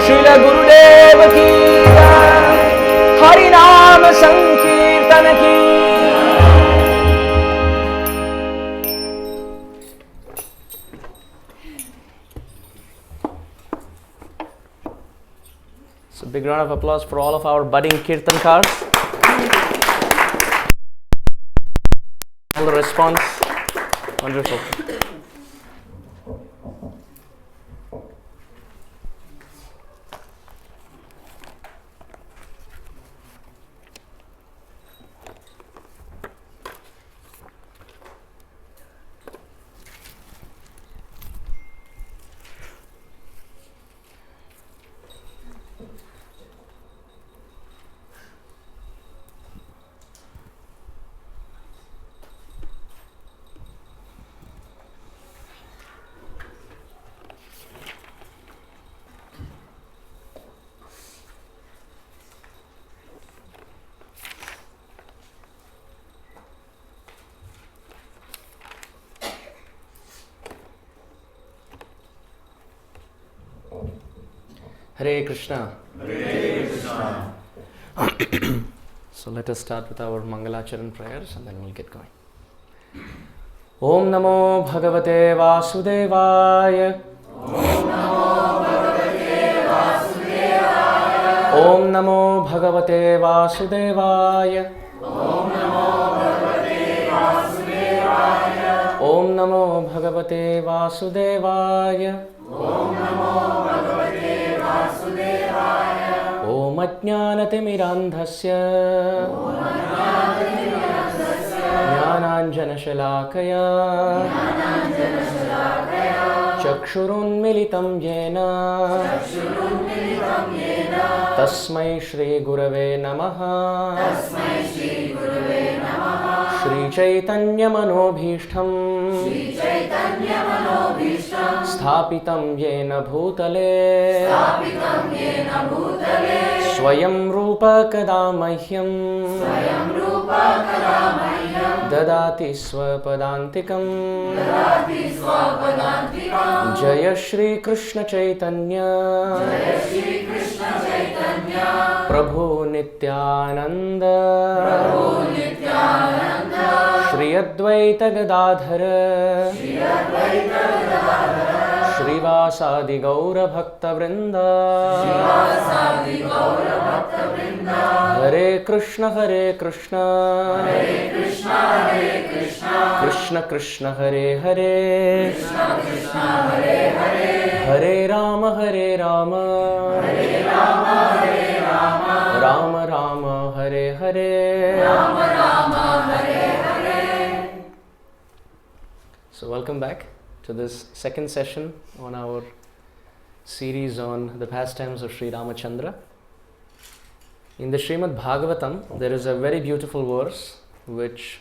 Srila Gurudev ki jai. Hari Naam Sankirtan ki. So big round of applause for all of our budding Kirtankars. All the response, wonderful. Hare Krishna. Hare Krishna. So let us start with our Mangalacharan prayers and then we'll get going. Om Namo Bhagavate Vasudevaya. Om Namo Bhagavate Vasudevaya. Om Namo Bhagavate Vasudevaya. Om Namo Bhagavate Vasudevaya. Om Namo Bhagavate Vasudevaya. Om Ajnanatimidandhasya Jnananjanashalakaya Chakshurunmilitam Yena Tasmai Shri Gurave Namaha Shri Chaitanya Manobhishtham Sthapitam Yena Bhutale Swayam Rupa Kada Mahyam Dadati Swapadantikam Jaya Shri Krishna Chaitanya Prabhu Nityananda Shri Advaita Gadadhara Shrivasadi Gaura Bhakta Vrinda Hare Krishna Hare Krishna Krishna Krishna Hare Hare Hare Rama Hare Rama Rama Rama Hare Hare. So welcome back to this second session on our series on the pastimes of Sri Ramachandra. In the Srimad Bhagavatam, there is a very beautiful verse which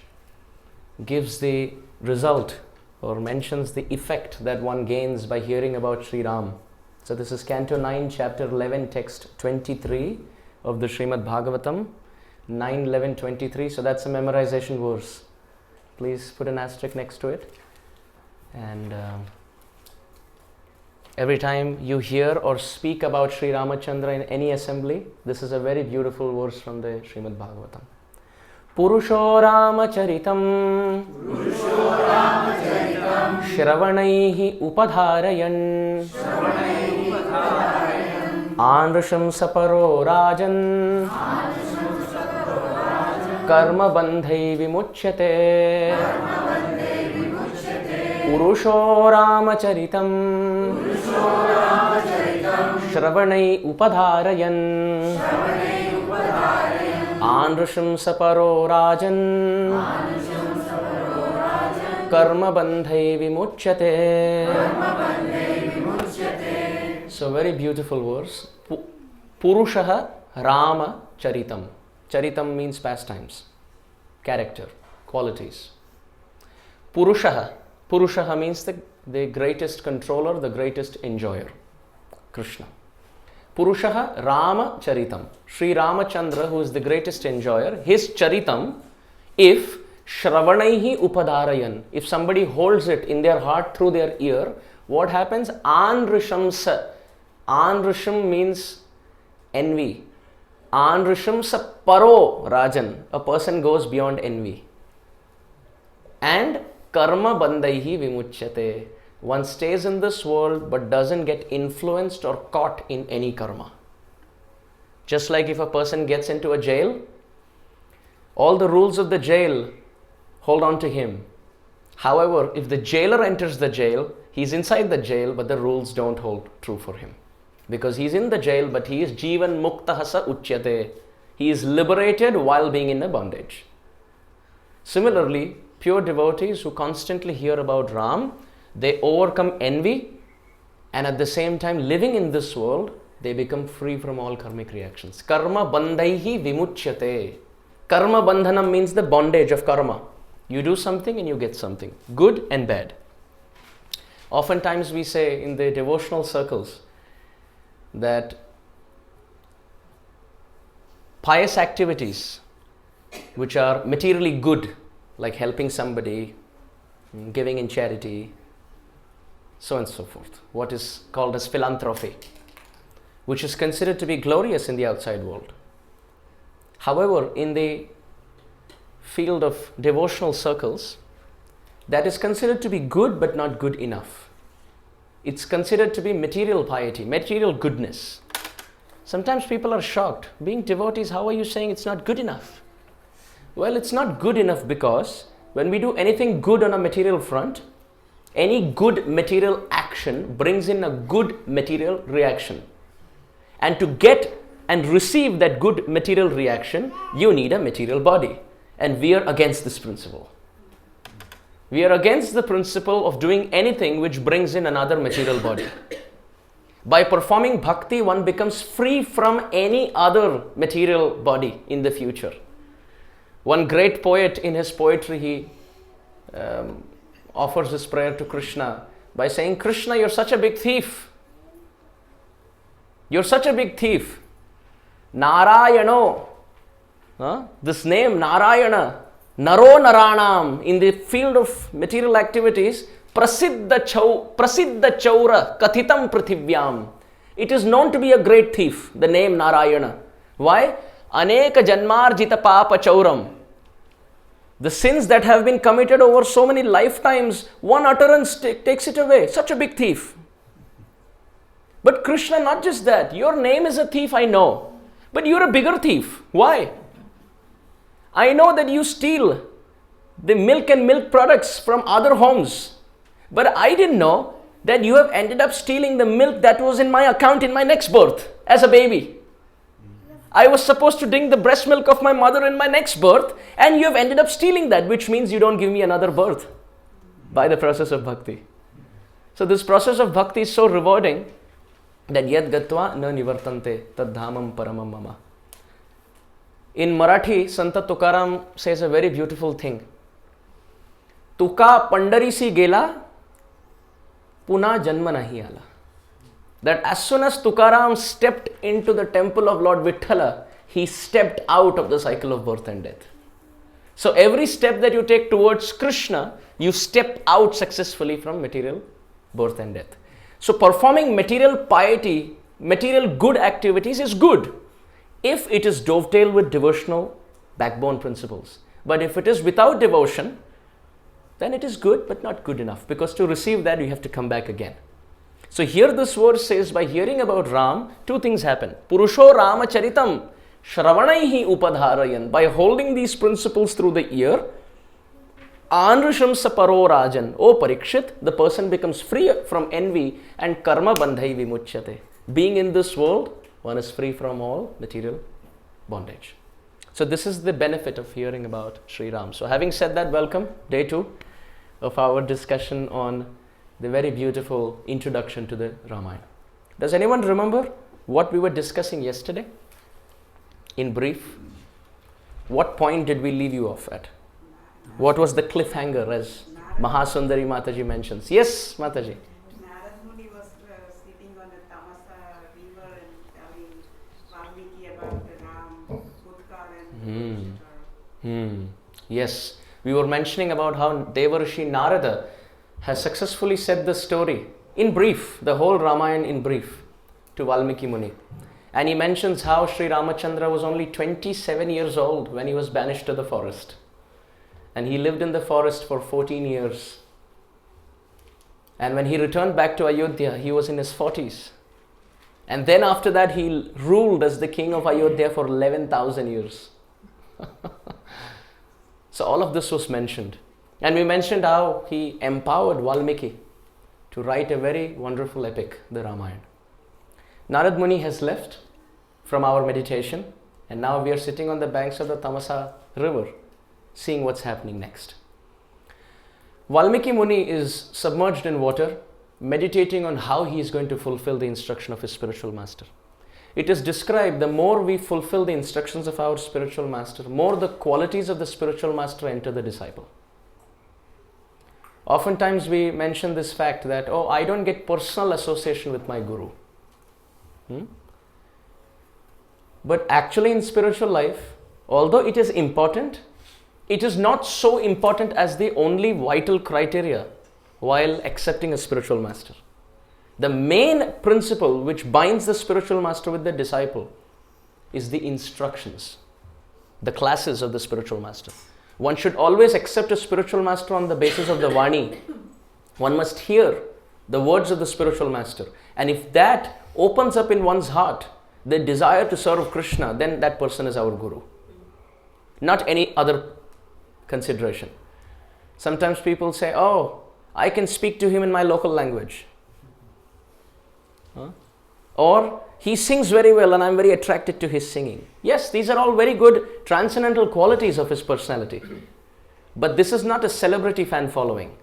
gives the result or mentions the effect that one gains by hearing about Sri Ram. So this is Canto 9, Chapter 11, Text 23 of the Srimad Bhagavatam, 9:11:23. So that's a memorization verse. Please put an asterisk next to it. And every time you hear or speak about Sri Ramachandra in any assembly, this is a very beautiful verse from the Srimad Bhagavatam. Purusho Ramacharitam Shravanaihi Upadharayan Anrusham Saparo Rajan Karma Bandhai Vimuchyate Purusho Ramacharitam Shravanai Upadharayan Anrusham Saparo Rajan Karma Bandhai Vimuchyate. So very beautiful verse. Purushaha Rama Charitam. Charitam means pastimes, character, qualities. Purushaha. Purushaha means the greatest controller, the greatest enjoyer. Krishna. Purushaha Rama Charitam. Sri Ramachandra, who is the greatest enjoyer, his Charitam, if Shravanaihi Upadharayan, if somebody holds it in their heart through their ear, what happens? Anrishamsa. Anrusham means envy. Anrusham sa paro rajan. A person goes beyond envy. And karma bandaihi vimuchyate. One stays in this world but doesn't get influenced or caught in any karma. Just like if a person gets into a jail, all the rules of the jail hold on to him. However, if the jailer enters the jail, he's inside the jail, but the rules don't hold true for him. Because he's in the jail, but he is jivan muktahasa uchyate. He is liberated while being in a bondage. Similarly, pure devotees who constantly hear about Ram, they overcome envy, and at the same time living in this world, they become free from all karmic reactions. Karma bandaihi vimuchyate. Karma bandhanam means the bondage of karma. You do something and you get something, good and bad. Oftentimes we say in the devotional circles that pious activities which are materially good, like helping somebody, giving in charity, so and so forth, what is called as philanthropy, which is considered to be glorious in the outside world. However, in the field of devotional circles, that is considered to be good but not good enough. It's considered to be material piety, material goodness. Sometimes people are shocked. Being devotees, how are you saying it's not good enough? Well, it's not good enough because when we do anything good on a material front, any good material action brings in a good material reaction. And to get and receive that good material reaction, you need a material body. And we are against this principle. We are against the principle of doing anything which brings in another material body. By performing bhakti, one becomes free from any other material body in the future. One great poet, in his poetry, he offers his prayer to Krishna by saying, Krishna, you're such a big thief. You're such a big thief. Narayano. This name, Narayana, Naro Naranam, in the field of material activities, Prasiddha Chaura Kathitam Prithivyam. It is known to be a great thief, the name Narayana. Why? Aneka Janmarjita Papa Chauram. The sins that have been committed over so many lifetimes, one utterance takes it away. Such a big thief. But Krishna, not just that. Your name is a thief, I know. But you're a bigger thief. Why? I know that you steal the milk and milk products from other homes. But I didn't know that you have ended up stealing the milk that was in my account in my next birth as a baby. I was supposed to drink the breast milk of my mother in my next birth, and you have ended up stealing that, which means you don't give me another birth by the process of bhakti. So this process of bhakti is so rewarding that yad gatva na nivartante tad dhamam paramam mama. In Marathi, Santa Tukaram says a very beautiful thing. Tuka pandarisi gela, puna janma nahi ala. That as soon as Tukaram stepped into the temple of Lord Vithala, he stepped out of the cycle of birth and death. So every step that you take towards Krishna, you step out successfully from material birth and death. So performing material piety, material good activities is good if it is dovetailed with devotional backbone principles. But if it is without devotion, then it is good but not good enough, because to receive that you have to come back again. So here this verse says, by hearing about Ram, two things happen. Purusho Rama Charitam Shravanaihi Upadharayan. By holding these principles through the ear, Anrusham Saparo Rajan. O Parikshit, the person becomes free from envy and karma bandhai vimuchyate. Being in this world, one is free from all material bondage. So this is the benefit of hearing about Sri Ram. So having said that, welcome, day 2 of our discussion on the very beautiful introduction to the Ramayana. Does anyone remember what we were discussing yesterday? In brief, what point did we leave you off at? What was the cliffhanger, as Mahasundari Mataji mentions? Yes, Mataji. Narad Muni was sitting on the Tamasa river and telling Valmiki about the Ram, Bhutkal and Yes, we were mentioning about how Devarishi Narada has successfully said the story in brief, the whole Ramayana in brief. to Valmiki Muni. And he mentions how Sri Ramachandra was only 27 years old when he was banished to the forest. And he lived in the forest for 14 years. And when he returned back to Ayodhya, he was in his 40s. And then after that, he ruled as the king of Ayodhya for 11,000 years. So all of this was mentioned. And we mentioned how he empowered Valmiki to write a very wonderful epic, the Ramayana. Narad Muni has left from our meditation, and now we are sitting on the banks of the Tamasa river, seeing what's happening next. Valmiki Muni is submerged in water, meditating on how he is going to fulfill the instruction of his spiritual master. It is described, the more we fulfill the instructions of our spiritual master, more the qualities of the spiritual master enter the disciple. Oftentimes we mention this fact that, oh, I don't get personal association with my guru. But actually in spiritual life, although it is important, it is not so important as the only vital criteria while accepting a spiritual master. The main principle which binds the spiritual master with the disciple is the instructions, the classes of the spiritual master. One should always accept a spiritual master on the basis of the Vani. One must hear the words of the spiritual master. And if that opens up in one's heart the desire to serve Krishna, then that person is our guru. Not any other consideration. Sometimes people say, oh, I can speak to him in my local language. Or he sings very well and I'm very attracted to his singing. Yes, these are all very good transcendental qualities of his personality. But this is not a celebrity fan following.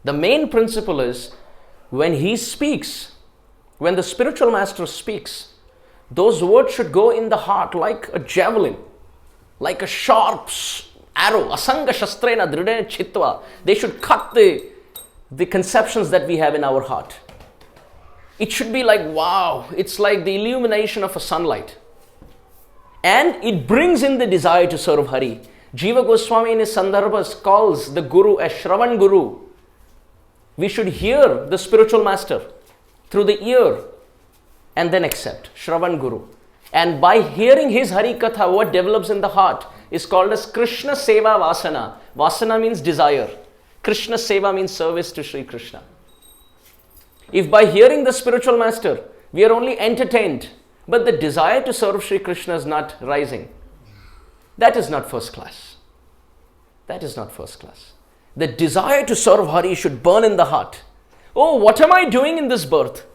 The main principle is when he speaks, when the spiritual master speaks, those words should go in the heart like a javelin, like a sharp arrow. Asanga shastrena dridena chitva. They should cut the conceptions that we have in our heart. It should be like, wow, it's like the illumination of a sunlight. And it brings in the desire to serve Hari. Jiva Goswami in his Sandarbhas calls the Guru a Shravan Guru. We should hear the spiritual master through the ear and then accept. Shravan Guru. And by hearing his Hari Katha, what develops in the heart is called as Krishna Seva Vasana. Vasana means desire. Krishna Seva means service to Sri Krishna. If by hearing the spiritual master, we are only entertained, but the desire to serve Sri Krishna is not rising, that is not first class. That is not first class. The desire to serve Hari should burn in the heart. Oh, what am I doing in this birth?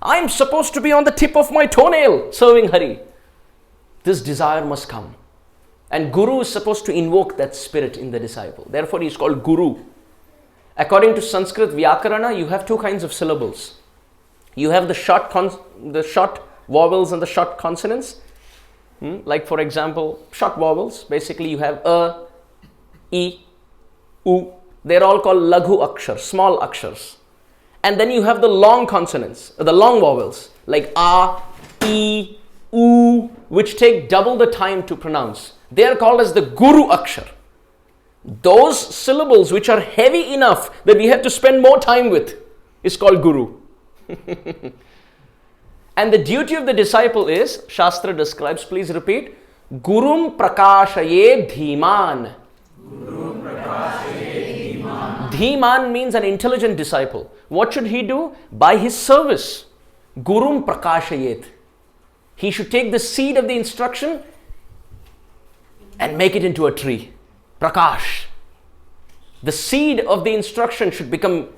I am supposed to be on the tip of my toenail serving Hari. This desire must come. And Guru is supposed to invoke that spirit in the disciple. Therefore, he is called Guru. According to Sanskrit Vyakarana, you have two kinds of syllables. You have the short vowels and the short consonants. Like for example, short vowels. Basically, you have a, e, u. They're all called laghu akshar, small akshars. And then you have the long consonants, the long vowels, like a, e, u, which take double the time to pronounce. They are called as the Guru akshar. Those syllables which are heavy enough that we have to spend more time with is called Guru. And the duty of the disciple is, Shastra describes, please repeat, Gurum Prakashaye Dhiman. Gurum Prakashaye Dhiman. Dhiman means an intelligent disciple. What should he do? By his service, Gurum Prakashayet. He should take the seed of the instruction and make it into a tree. Prakash. The seed of the instruction should become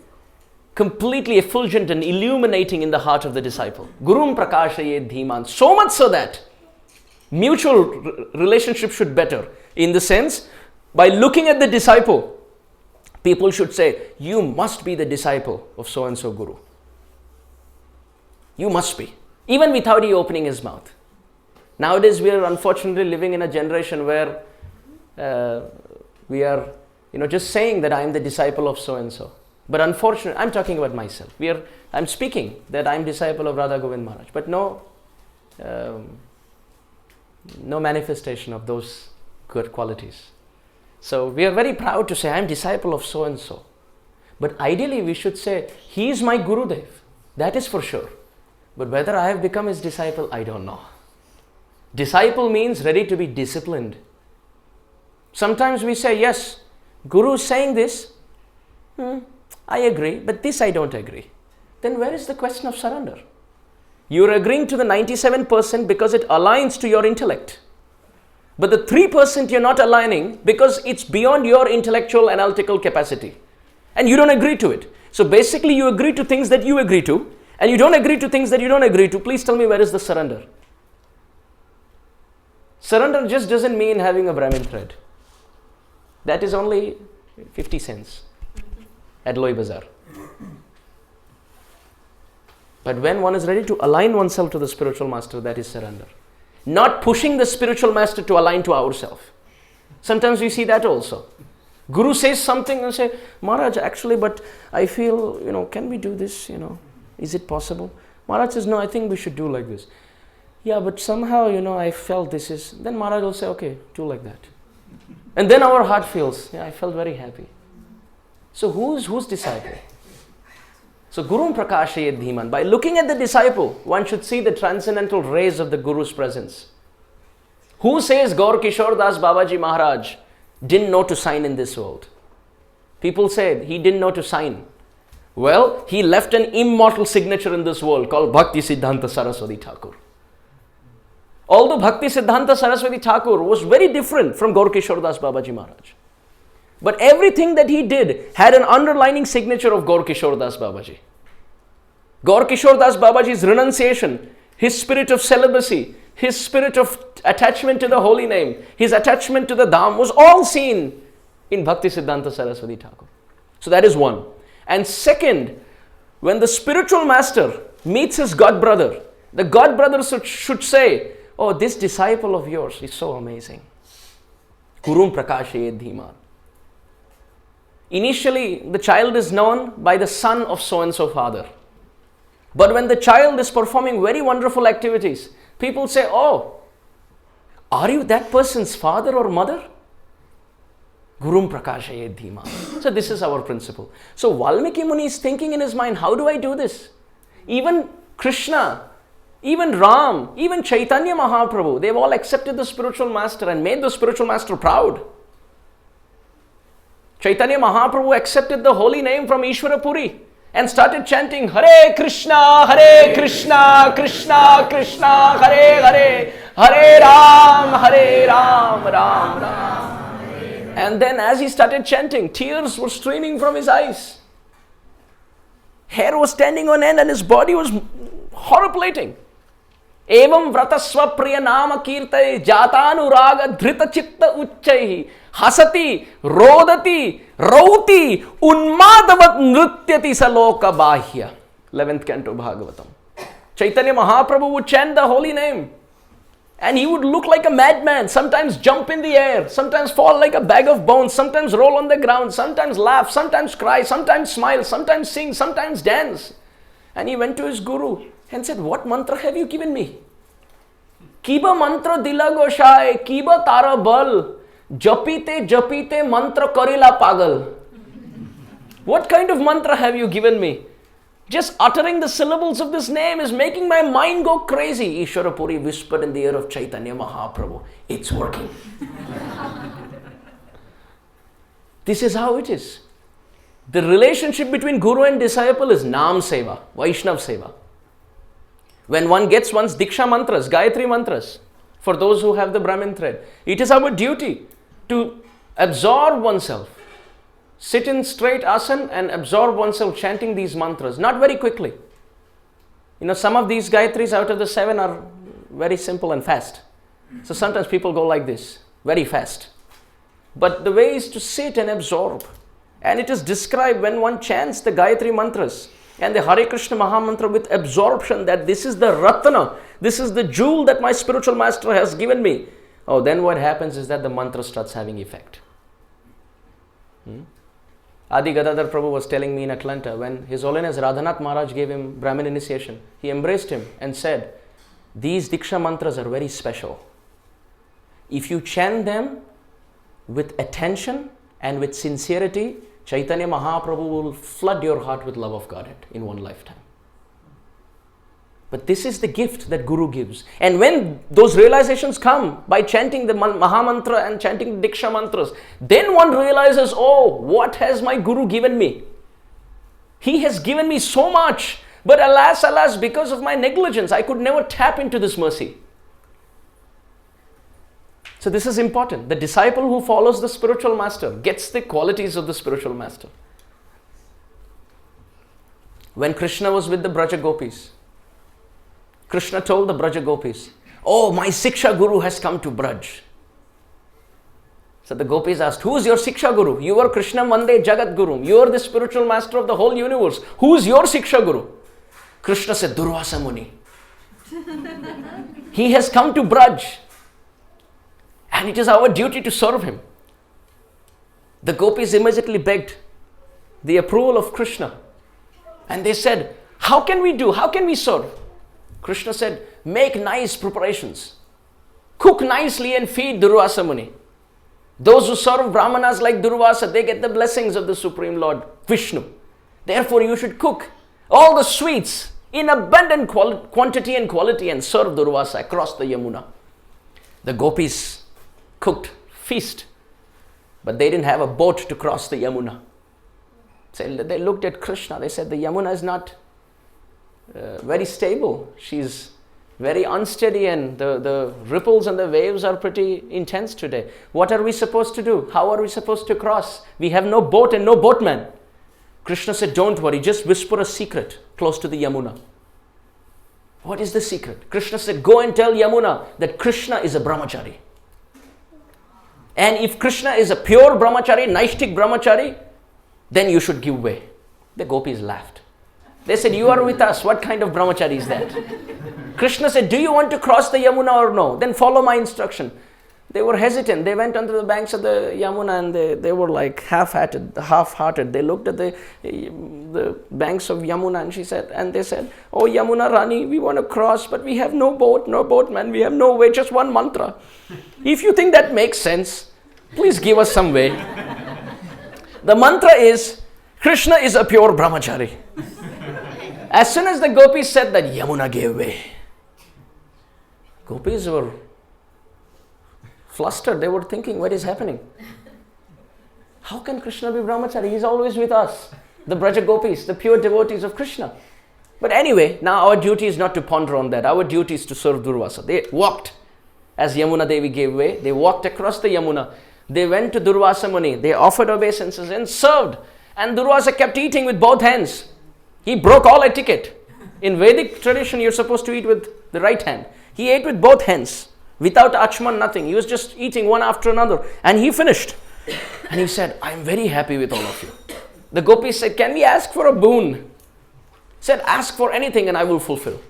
completely effulgent and illuminating in the heart of the disciple. Gurum Prakashayet Dhiman. So much so that mutual relationship should better. In the sense, by looking at the disciple, people should say, you must be the disciple of so-and-so Guru. You must be. Even without he opening his mouth. Nowadays, we are unfortunately living in a generation where we are, just saying that I am the disciple of so-and-so. But unfortunately, I'm talking about myself. I'm speaking that I'm disciple of Radha Govind Maharaj. But no manifestation of those good qualities. So we are very proud to say, I'm disciple of so-and-so. But ideally, we should say, he is my Gurudev. That is for sure. But whether I have become his disciple, I don't know. Disciple means ready to be disciplined. Sometimes we say, yes, Guru is saying this, I agree, but this I don't agree. Then where is the question of surrender? You're agreeing to the 97% because it aligns to your intellect. But the 3% you're not aligning because it's beyond your intellectual analytical capacity. And you don't agree to it. So basically you agree to things that you agree to, and you don't agree to things that you don't agree to. Please tell me, where is the surrender? Surrender just doesn't mean having a Brahmin thread. That is only 50 cents at Loi Bazaar. But when one is ready to align oneself to the spiritual master, that is surrender. Not pushing the spiritual master to align to ourselves. Sometimes we see that also. Guru says something and say, Maharaj, actually, but I feel, can we do this, is it possible? Maharaj says, no, I think we should do like this. Yeah, but somehow, I felt this is, then Maharaj will say, okay, do like that. And then our heart feels, I felt very happy. So who's disciple? So Gurum Prakashayet Dhiman. By looking at the disciple, one should see the transcendental rays of the Guru's presence. Who says Gaur Kishore Das Babaji Maharaj didn't know to sign in this world? People said he didn't know to sign. Well, he left an immortal signature in this world called Bhakti Siddhanta Saraswati Thakur. Although Bhakti Siddhanta Saraswati Thakur was very different from Gaur Kishore Das Babaji Maharaj. But everything that he did had an underlining signature of Gaur Kishore Das Babaji. Gaur Kishore Das Babaji's renunciation, his spirit of celibacy, his spirit of attachment to the holy name, his attachment to the Dham was all seen in Bhakti Siddhanta Saraswati Thakur. So that is one. And second, when the spiritual master meets his god brother, the god brother should say, oh, this disciple of yours is so amazing. Gurum Prakashayet Dhiman. Initially, the child is known by the son of so-and-so father. But when the child is performing very wonderful activities, people say, oh, are you that person's father or mother? Gurum Prakashayet Dhiman. So this is our principle. So Valmiki Muni is thinking in his mind, how do I do this? Even Krishna, even Ram, even Chaitanya Mahaprabhu, they've all accepted the spiritual master and made the spiritual master proud. Chaitanya Mahaprabhu accepted the holy name from Ishwarapuri and started chanting Hare Krishna, Krishna Krishna, Hare Hare, Hare Ram, Ram Ram. And then as he started chanting, tears were streaming from his eyes. Hair was standing on end and his body was horripilating. Evam vratasva priya nama kirtaye jatanuraga dhrita chitta uchchaihi hasati rodati rauti unmadavat nrutyati saloka bahya. 11th canto Bhagavatam. Chaitanya Mahaprabhu would chant the holy name and he would look like a madman, sometimes jump in the air, sometimes fall like a bag of bones, sometimes roll on the ground, sometimes laugh, sometimes cry, sometimes smile, sometimes sing, sometimes dance. And he went to his guru and said, what mantra have you given me? Kiba mantra dila goshai, kiba tara bal, japite mantra karila pagal. What kind of mantra have you given me? Just uttering the syllables of this name is making my mind go crazy. Ishwarapuri whispered in the ear of Chaitanya Mahaprabhu, it's working. This is how it is. The relationship between guru and disciple is Nam Seva, Vaishnav Seva. When one gets one's Diksha mantras, Gayatri mantras, for those who have the Brahmin thread, it is our duty to absorb oneself. Sit in straight asana and absorb oneself chanting these mantras, not very quickly. Some of these Gayatris out of the 7 are very simple and fast. So sometimes people go like this, very fast. But the way is to sit and absorb. And it is described when one chants the Gayatri mantras and the Hare Krishna Mahamantra with absorption that this is the Ratna, this is the jewel that my spiritual master has given me. Oh, then what happens is that the mantra starts having effect. Adi Gadadhar Prabhu was telling me in Atlanta when His Holiness Radhanath Maharaj gave him Brahmin initiation, he embraced him and said, these Diksha mantras are very special. If you chant them with attention and with sincerity, Chaitanya Mahaprabhu will flood your heart with love of Godhead in one lifetime. But this is the gift that Guru gives. And when those realizations come by chanting the Mahamantra and chanting the Diksha mantras, then one realizes, oh, what has my Guru given me? He has given me so much. But alas, alas, because of my negligence, I could never tap into this mercy. So this is important. The disciple who follows the spiritual master gets the qualities of the spiritual master. When Krishna was with the Braja Gopis, Krishna told the Braja Gopis, oh, my Siksha Guru has come to Braj. So the Gopis asked, who is your Siksha Guru? You are Krishna Mande Jagat Guru. You are the spiritual master of the whole universe. Who is your Siksha Guru? Krishna said, Durvasa Muni. He has come to Braj. And it is our duty to serve him. The Gopis immediately begged the approval of Krishna. And they said, how can we do? How can we serve? Krishna said, make nice preparations. Cook nicely and feed Durvasa Muni. Those who serve Brahmanas like Durvasa, they get the blessings of the Supreme Lord Vishnu. Therefore, you should cook all the sweets in abundant quantity and quality and serve Durvasa across the Yamuna. The Gopis cooked feast, but they didn't have a boat to cross the Yamuna. So they looked at Krishna. They said, the Yamuna is not very stable. She's very unsteady and the ripples and the waves are pretty intense today. What are we supposed to do? How are we supposed to cross? We have no boat and no boatman. Krishna said, don't worry, just whisper a secret close to the Yamuna. What is the secret? Krishna said, go and tell Yamuna that Krishna is a brahmachari. And if Krishna is a pure brahmachari, Naishtik brahmachari, then you should give way. The Gopis laughed. They said, you are with us. What kind of brahmachari is that? Krishna said, do you want to cross the Yamuna or no? Then follow my instruction. They were hesitant. They went onto the banks of the Yamuna and they were like half-hearted. They looked at the banks of Yamuna and they said, oh Yamuna Rani, we want to cross, but we have no boat, no boatman, we have no way, just one mantra. If you think that makes sense, please give us some way. The mantra is, Krishna is a pure brahmachari. As soon as the Gopis said that, Yamuna gave way. Gopis were flustered. They were thinking, what is happening? How can Krishna be brahmachari? He is always with us. The Braja Gopis, the pure devotees of Krishna. But anyway, now our duty is not to ponder on that. Our duty is to serve Durvasa. They walked, as Yamuna Devi gave way, they walked across the Yamuna. They went to Durvasa Muni. They offered obeisances and served. And Durvasa kept eating with both hands. He broke all etiquette. In Vedic tradition, you're supposed to eat with the right hand. He ate with both hands, without achman, nothing. He was just eating one after another. And he finished. And he said, I'm very happy with all of you. The Gopis said, can we ask for a boon? He said, ask for anything and I will fulfill.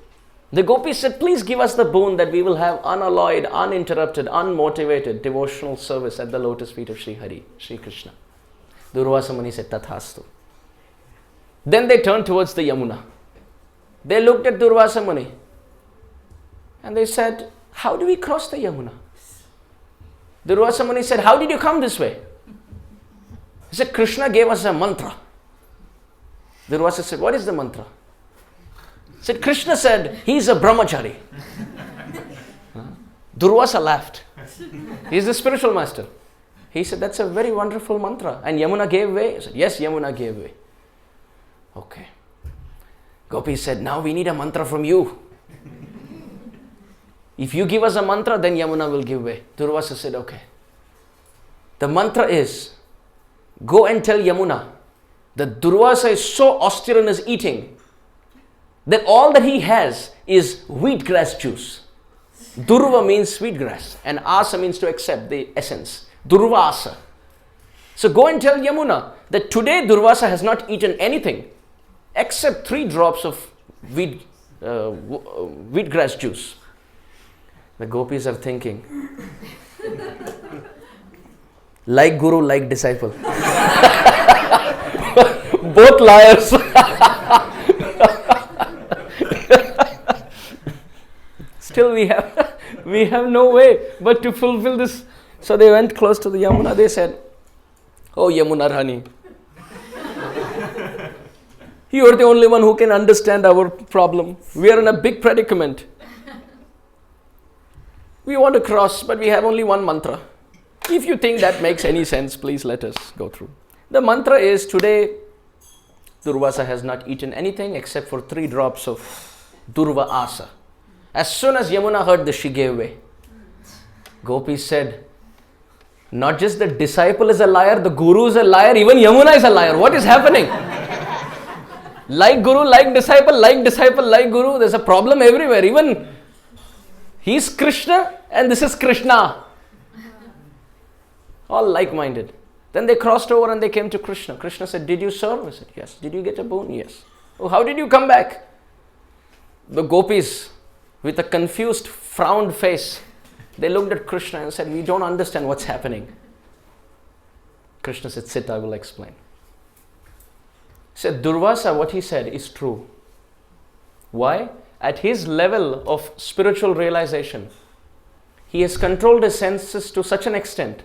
The Gopis said, please give us the boon that we will have unalloyed, uninterrupted, unmotivated devotional service at the lotus feet of Sri Hari, Sri Krishna. Durvasa Muni said, Tathastu. Then they turned towards the Yamuna. They looked at Durvasa Muni and they said, how do we cross the Yamuna? Durvasa Muni said, how did you come this way? He said, Krishna gave us a mantra. Durvasa said, what is the mantra? He said, Krishna said, he is a brahmachari. Durvasa laughed. He is the spiritual master. He said, that's a very wonderful mantra. And Yamuna gave way? He said, yes, Yamuna gave way. Okay. Gopi said, now we need a mantra from you. If you give us a mantra, then Yamuna will give way. Durvasa said, okay. The mantra is, go and tell Yamuna that Durvasa is so austere in his eating that all that he has is wheatgrass juice. Durva means sweetgrass and asa means to accept the essence. Durvasa. So go and tell Yamuna that today Durvasa has not eaten anything except 3 drops of wheatgrass juice. The Gopis are thinking, like Guru, like disciple. Both liars. Still we have no way but to fulfill this. So they went close to the Yamuna. They said, oh Yamuna Rani, You are the only one who can understand our problem. We are in a big predicament. We want to cross, but we have only one mantra. If you think that makes any sense, please let us go through. The mantra is, today Durvasa has not eaten anything except for 3 drops of Durva Asa. As soon as Yamuna heard this, she gave way. Gopi said, not just the disciple is a liar, the guru is a liar, even Yamuna is a liar. What is happening? Like guru, like disciple, like guru. There's a problem everywhere. Even he's Krishna and this is Krishna. All like-minded. Then they crossed over and they came to Krishna. Krishna said, did you serve? I said, yes. Did you get a boon? Yes. Oh, how did you come back? The gopis, with a confused, frowned face, they looked at Krishna and said, we don't understand what's happening. Krishna said, sit, I will explain. He said, Durvasa, what he said is true. Why? At his level of spiritual realization, he has controlled his senses to such an extent,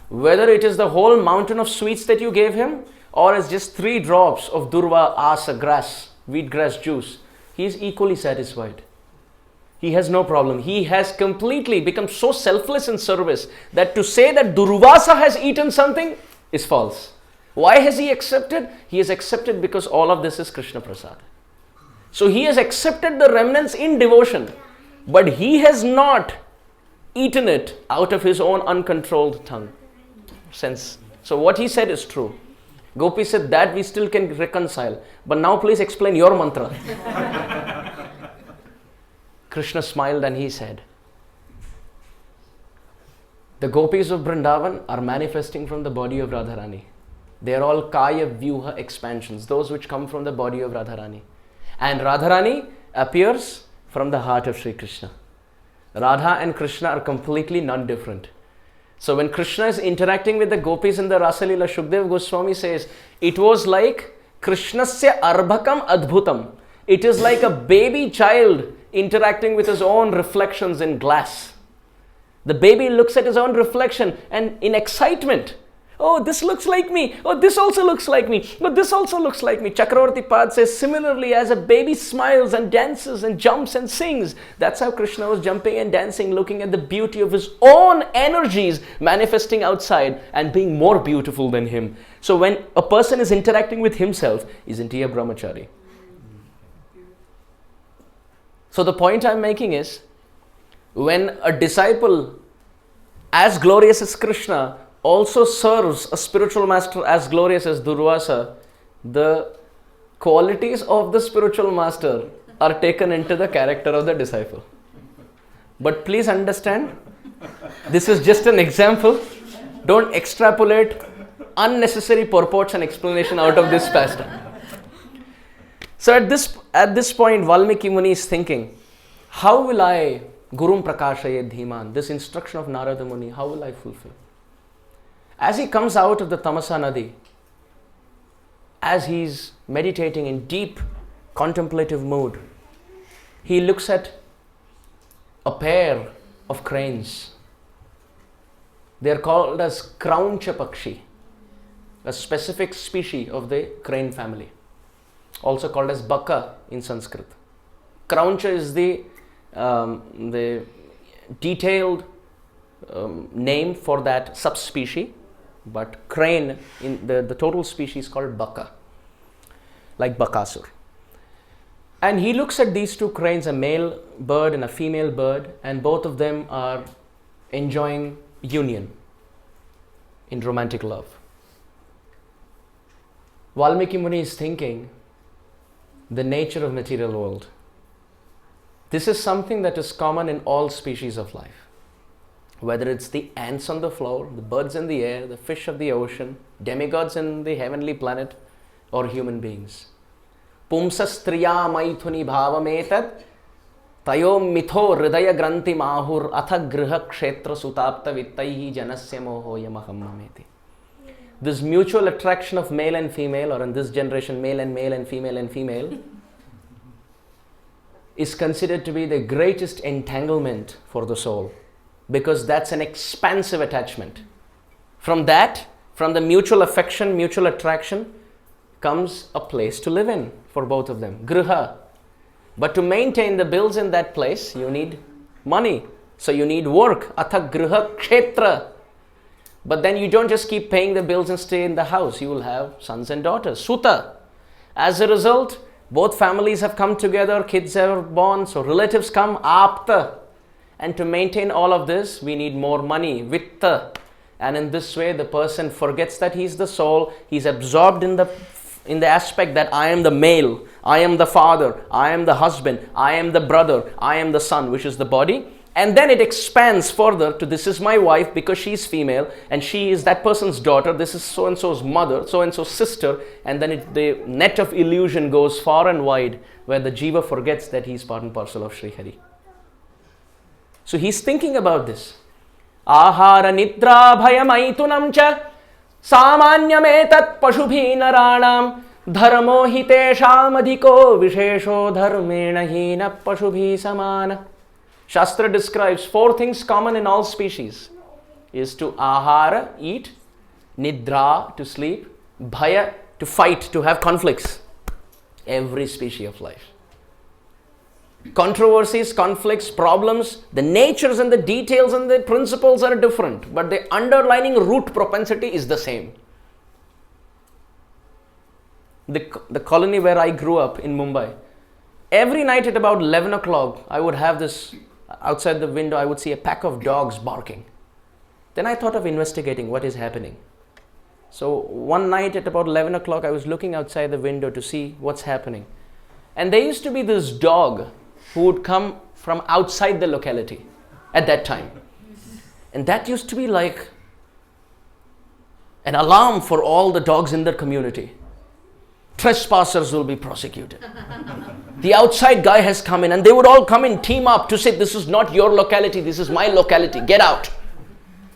whether it is the whole mountain of sweets that you gave him, or it's just 3 drops of Durva Asa grass, wheat grass juice, he is equally satisfied. He has no problem. He has completely become so selfless in service that to say that Durvasa has eaten something is false. Why has he accepted? He has accepted because all of this is Krishna Prasad. So he has accepted the remnants in devotion, but he has not eaten it out of his own uncontrolled tongue. Sense. So what he said is true. Gopi said that we still can reconcile. But now please explain your mantra. Krishna smiled and he said, the gopis of Vrindavan are manifesting from the body of Radharani. They are all Kaya Vyuha expansions, those which come from the body of Radharani. And Radharani appears from the heart of Sri Krishna. Radha and Krishna are completely non-different. So when Krishna is interacting with the gopis in the Rasalila, Shukdev Goswami says, it was like Krishnasya Arbhakam Adbhutam. It is like a baby child interacting with his own reflections in glass. The baby looks at his own reflection and in excitement, oh, this looks like me. Oh, this also looks like me. Oh, this also looks like me. Chakravarti Pad says, similarly, as a baby smiles and dances and jumps and sings, that's how Krishna was jumping and dancing, looking at the beauty of his own energies manifesting outside and being more beautiful than him. So when a person is interacting with himself, isn't he a brahmachari? So the point I'm making is, when a disciple as glorious as Krishna also serves a spiritual master as glorious as Durvasa, the qualities of the spiritual master are taken into the character of the disciple. But please understand, this is just an example. Don't extrapolate unnecessary purports and explanation out of this pastime. So at this point, Valmiki Muni is thinking, how will I, Gurum Prakashayet Dhiman, this instruction of Narada Muni, how will I fulfill? As he comes out of the Tamasa Nadi, as he's meditating in deep contemplative mood, he looks at a pair of cranes. They are called as Krauncha Pakshi, a specific species of the crane family, also called as Baka in Sanskrit. Krauncha is the detailed name for that subspecies, but crane in the total species called Baka, like Bakasur. And he looks at these 2 cranes, a male bird and a female bird, and both of them are enjoying union in romantic love. Valmiki Muni is thinking, the nature of material world. This is something that is common in all species of life. Whether it's the ants on the floor, the birds in the air, the fish of the ocean, demigods in the heavenly planet, or human beings. Pumsastriya maithuni bhavametat tayo mitho hridaya granti mahur atha griha kshetra sutapta vittaihi janasya moho yamaham mameti. This mutual attraction of male and female, or in this generation male and male and female, is considered to be the greatest entanglement for the soul, because that's an expansive attachment. From the mutual affection, mutual attraction, comes a place to live in for both of them, griha. But to maintain the bills in that place, you need money. So you need work, atha griha kshetra. But then you don't just keep paying the bills and stay in the house. You will have sons and daughters, suta. As a result, both families have come together, kids are born, so relatives come, apta. And to maintain all of this, we need more money, vitta. And in this way, the person forgets that he's the soul. He's absorbed in the aspect that I am the male, I am the father, I am the husband, I am the brother, I am the son, which is the body. And then it expands further to this is my wife because she is female and she is that person's daughter, this is so-and-so's mother, so-and-so's sister. And then the net of illusion goes far and wide where the jiva forgets that he is part and parcel of Sri Hari. So he's thinking about this. Ahara nidra bhayamaitunam cha samanyam pashubhi naranam dharmo hitesham adhiko vishesho dharmena hina pashubhi samana. Shastra describes 4 things common in all species is to ahara, eat, nidra, to sleep, bhaya, to fight, to have conflicts. Every species of life. Controversies, conflicts, problems, the natures and the details and the principles are different, but the underlying root propensity is the same. The colony where I grew up in Mumbai, every night at about 11 o'clock, I would have this, outside the window, I would see a pack of dogs barking. Then I thought of investigating what is happening. So one night at about 11 o'clock, I was looking outside the window to see what's happening. And there used to be this dog who would come from outside the locality at that time. And that used to be like an alarm for all the dogs in the community. Trespassers will be prosecuted. The outside guy has come in and they would all come in, team up to say, this is not your locality, this is my locality, get out.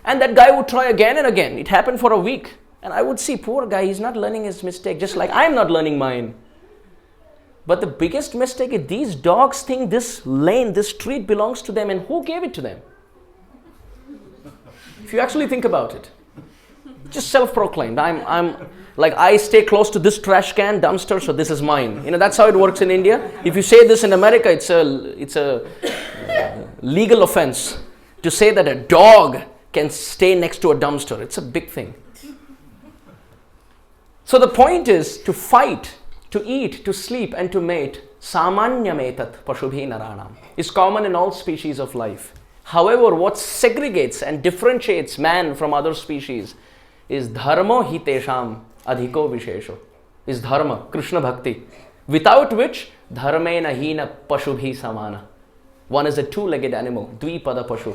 And that guy would try again and again. It happened for a week. And I would see, poor guy, he's not learning his mistake, just like I'm not learning mine. But the biggest mistake is these dogs think this lane, this street belongs to them, and who gave it to them? If you actually think about it. Just self-proclaimed. I'm like, I stay close to this trash can, dumpster, so this is mine. That's how it works in India. If you say this in America, it's a legal offense to say that a dog can stay next to a dumpster. It's a big thing. So the point is to fight, to eat, to sleep, and to mate, samanyametat pashubhi naranam, is common in all species of life. However, what segregates and differentiates man from other species is dharmo hitesham adhiko vishesho, is dharma, Krishna bhakti, without which dharmena hina pashubhi samana. One is a two-legged animal, dvipada pashu.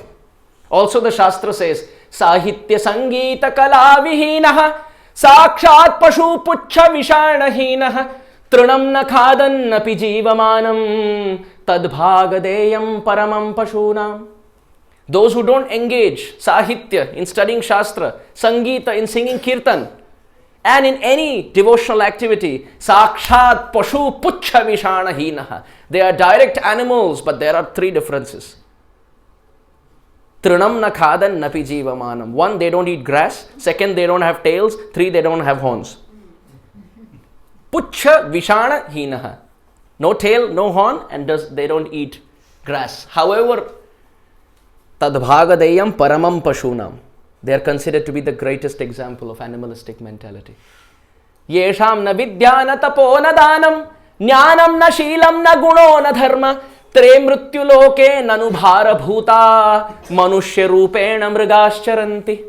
Also the Shastra says, sahitya sangeeta kala vihinaha sakshat pashu puchha vishanahinaha trinam na khadan napi jivamanam tadbhagadeyam paramam pashunam. Those who don't engage sahitya in studying Shastra, sangeeta in singing kirtan, and in any devotional activity, sakshat pashu puchha vishanahinaha. They are direct animals, but there are 3 differences. Trinam na khadan napi jivamanam. 1, they don't eat grass. 2, they don't have tails. 3, they don't have horns. Puchha vishana hinaha. No tail, no horn, and they don't eat grass. However, tadbhagadeyam paramam pashunam. They are considered to be the greatest example of animalistic mentality. Yesham na vidya na tapo na danam, jnanam na shilam na guno na dharma, tre mrityu loke nanubhara bhuta, manushya rupena mrigascharanti.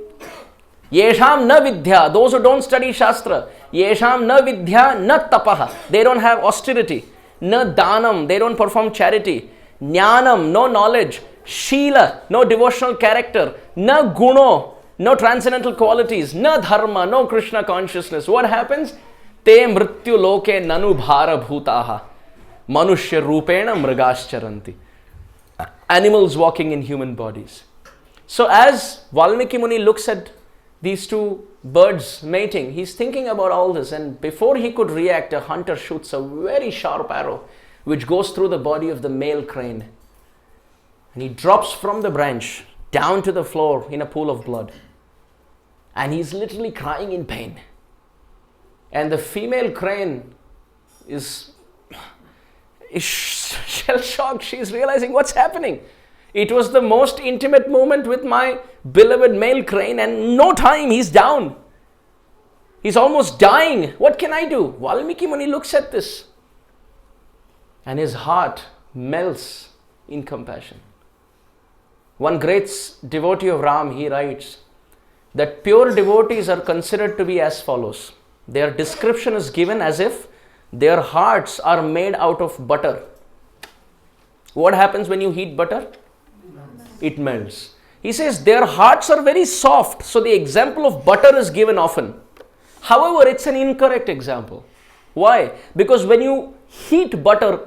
Yesham na vidya, those who don't study Shastra, yesham na vidya na tapaha, they don't have austerity, na danam, they don't perform charity, jnanam, no knowledge, shila, no devotional character, na guno, no transcendental qualities, na dharma, no Krishna consciousness. What happens? Te mrityu loke nanubhara bhutaha, manushya rupena mrigascharanti. Animals walking in human bodies. So as Valmiki Muni looks at these 2 birds mating, he's thinking about all this, and before he could react, a hunter shoots a very sharp arrow which goes through the body of the male crane. And he drops from the branch down to the floor in a pool of blood. And he's literally crying in pain. And the female crane is shell shocked. She's realizing what's happening. It was the most intimate moment with my beloved male crane, and no time, he's down. He's almost dying. What can I do? Valmiki Muni looks at this and his heart melts in compassion. One great devotee of Ram, he writes that pure devotees are considered to be as follows. Their description is given as if their hearts are made out of butter. What happens when you heat butter? It melts. He says their hearts are very soft. So the example of butter is given often. However, it's an incorrect example. Why? Because when you heat butter,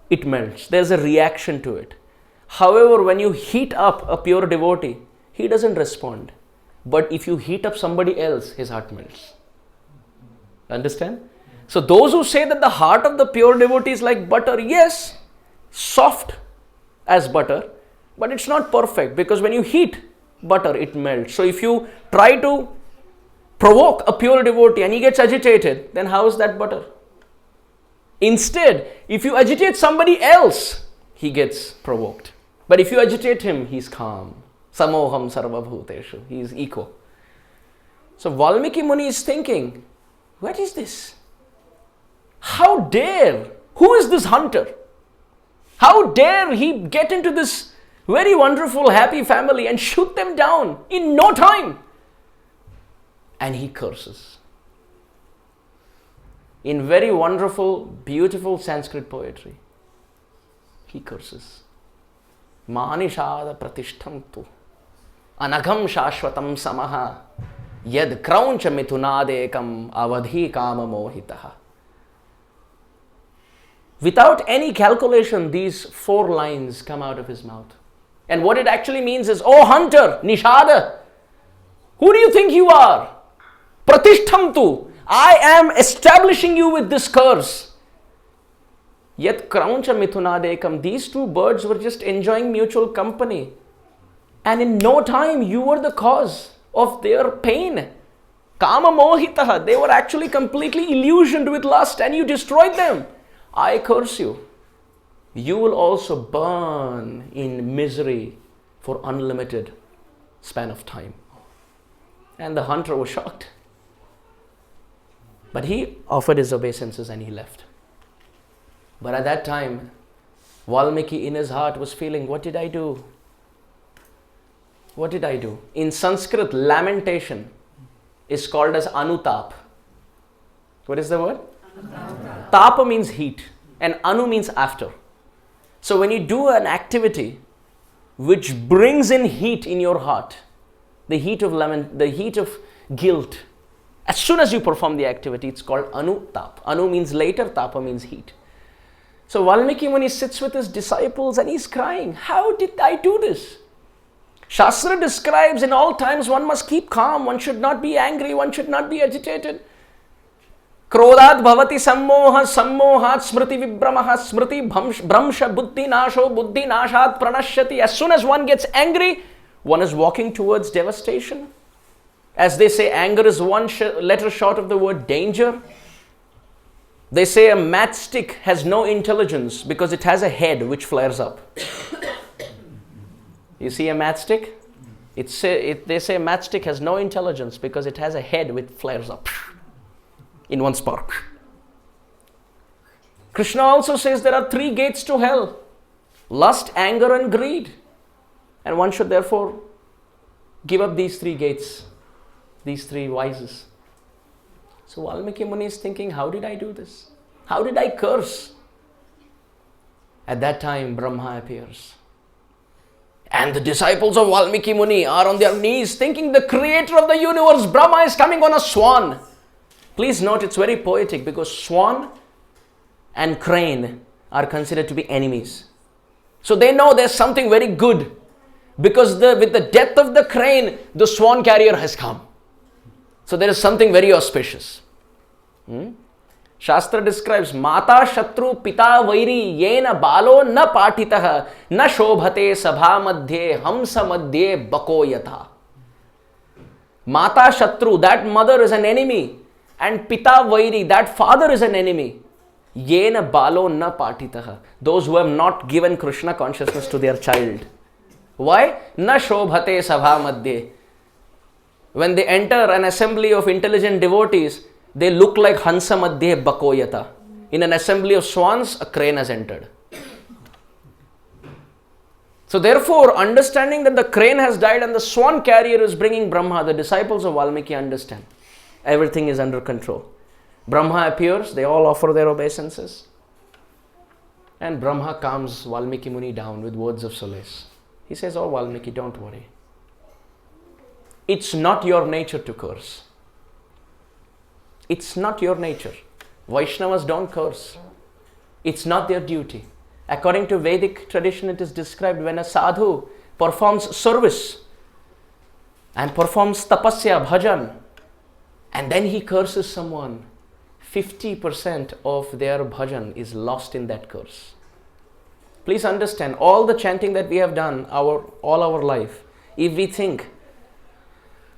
it melts. There's a reaction to it. However, when you heat up a pure devotee, he doesn't respond. But if you heat up somebody else, his heart melts. Understand? So those who say that the heart of the pure devotee is like butter, yes, soft as butter, but it's not perfect, because when you heat butter, it melts. So if you try to provoke a pure devotee and he gets agitated, then how is that butter? Instead, if you agitate somebody else, he gets provoked. But if you agitate him, he's calm. Samoham sarva bhuteshu. He is eco. So Valmiki Muni is thinking, what is this? How dare? Who is this hunter? How dare he get into this very wonderful, happy family and shoot them down in no time? And he curses. In very wonderful, beautiful Sanskrit poetry, he curses. Manishada pratishtham tu anagham shashvatam samaha yad krauncha mithunadekam avadhi kama mohitaha. Without any calculation, these 4 lines come out of his mouth. And what it actually means is, oh hunter, Nishada, who do you think you are? Pratishtham tu, I am establishing you with this curse. Yet krauncha mithunadekam, these 2 birds were just enjoying mutual company. And in no time, you were the cause of their pain. Kama mohitaha, they were actually completely illusioned with lust and you destroyed them. I curse you. You will also burn in misery for unlimited span of time. And the hunter was shocked. But he offered his obeisances and he left. But at that time, Valmiki in his heart was feeling, what did I do? What did I do? In Sanskrit, lamentation is called as anutap. What is the word? Anutap. Tapa means heat and anu means after. So when you do an activity which brings in heat in your heart, the heat of the heat of guilt, as soon as you perform the activity, it's called anutap. Anu means later, tapa means heat. So Valmiki Muni sits with his disciples and he's crying, how did I do this? Shastra describes in all times one must keep calm, one should not be angry, one should not be agitated. Krodhat bhavati sammohat smriti vibramaha smriti bramsha buddhi nashat pranashyati. As soon as one gets angry, one is walking towards devastation. As they say, anger is one letter short of the word danger. They say a matchstick has no intelligence because it has a head which flares up. You see a matchstick? They say a matchstick has no intelligence because it has a head which flares up in one spark. Krishna also says there are 3 gates to hell: lust, anger and greed. And one should therefore give up these 3 gates, these 3 vices. So Valmiki Muni is thinking, how did I do this? How did I curse? At that time, Brahma appears. And the disciples of Valmiki Muni are on their knees thinking the creator of the universe, Brahma, is coming on a swan. Please note, it's very poetic because swan and crane are considered to be enemies. So they know there's something very good because with the death of the crane, the swan carrier has come. So there is something very auspicious. Shastra describes Mata Shatru Pita Vairi Yena Balo Na Patitaha Na Shobhate Sabha Madhye Hamsa Madhye Bako Yatha. Mata Shatru, that mother is an enemy and Pita Vairi, that father is an enemy. Yena balo na patitaha. Those who have not given Krishna consciousness to their child. Why? Na shobhate sabha madhye. When they enter an assembly of intelligent devotees, they look like Hansa madhye bakoyata. In an assembly of swans, a crane has entered. So therefore, understanding that the crane has died and the swan carrier is bringing Brahma, the disciples of Valmiki understand. Everything is under control. Brahma appears, they all offer their obeisances. And Brahma calms Valmiki Muni down with words of solace. He says, oh Valmiki, don't worry. It's not your nature to curse. It's not your nature. Vaishnavas don't curse. It's not their duty. According to Vedic tradition, it is described when a sadhu performs service and performs tapasya, bhajan, and then he curses someone, 50% of their bhajan is lost in that curse. Please understand, all the chanting that we have done all our life, if we think,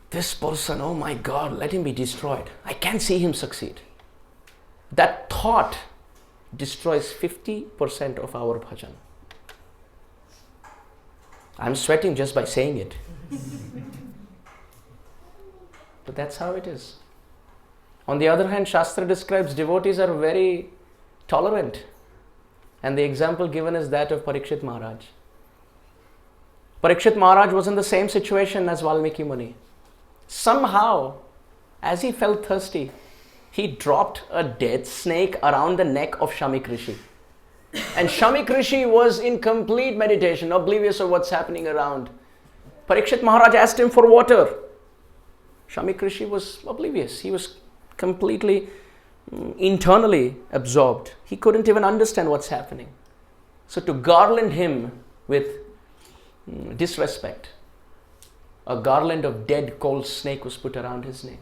this person, oh my God, let him be destroyed. I can't see him succeed. That thought destroys 50% of our bhajan. I'm sweating just by saying it. But that's how it is. On the other hand, Shastra describes devotees are very tolerant. And the example given is that of Parikshit Maharaj. Parikshit Maharaj was in the same situation as Valmiki Muni. Somehow, as he felt thirsty, he dropped a dead snake around the neck of Shamik Rishi. And Shamik Rishi was in complete meditation, oblivious of what's happening around. Parikshit Maharaj asked him for water. Shamik Rishi was oblivious. He was completely internally absorbed. He couldn't even understand what's happening. So to garland him with disrespect, a garland of dead cold snake was put around his neck.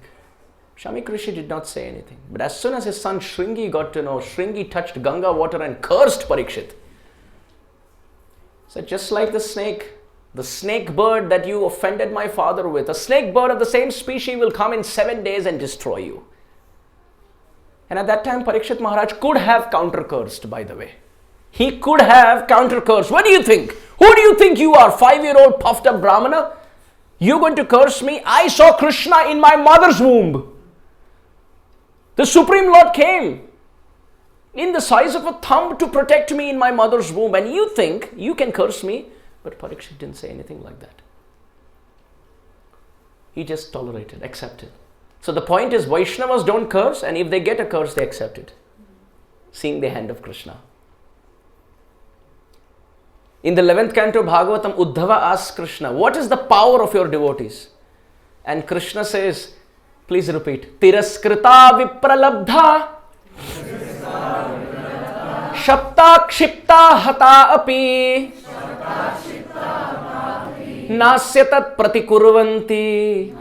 Shamik Rishi did not say anything. But as soon as his son Shringi got to know, Shringi touched Ganga water and cursed Parikshit. So just like the snake bird that you offended my father with, a snake bird of the same species will come in 7 days and destroy you. And at that time, Parikshit Maharaj could have counter-cursed, by the way. He could have counter-cursed. What do you think? Who do you think you are? 5-year-old puffed up Brahmana? You're going to curse me? I saw Krishna in my mother's womb. The Supreme Lord came in the size of a thumb to protect me in my mother's womb. And you think you can curse me? But Parikshit didn't say anything like that. He just tolerated, accepted. So the point is, Vaishnavas don't curse, and if they get a curse, they accept it, seeing the hand of Krishna. In the 11th canto Bhagavatam, Uddhava asks Krishna, what is the power of your devotees? And Krishna says, please repeat, Tiraskrita vipralabdha Shapta kshipta hata api Nasyatat pratikurvanti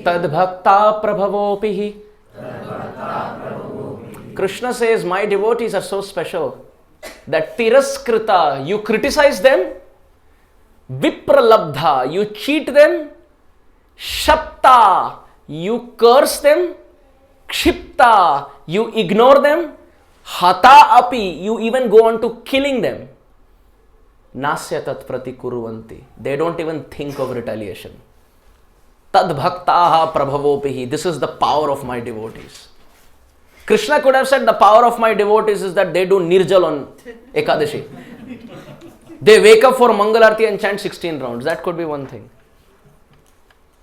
Tadbhakta prabhavopihi. Krishna says, my devotees are so special that tiraskrita, you criticize them, vipralabdha, you cheat them, shapta, you curse them, kshipta, you ignore them, hata api, you even go on to killing them. Nasyatat pratikurvanti, they don't even think of retaliation. Tadbhaktaha prabhavopihi, this is the power of my devotees. Krishna could have said the power of my devotees is that they do nirjal on Ekadashi. They wake up for Mangalarti and chant 16 rounds. That could be one thing.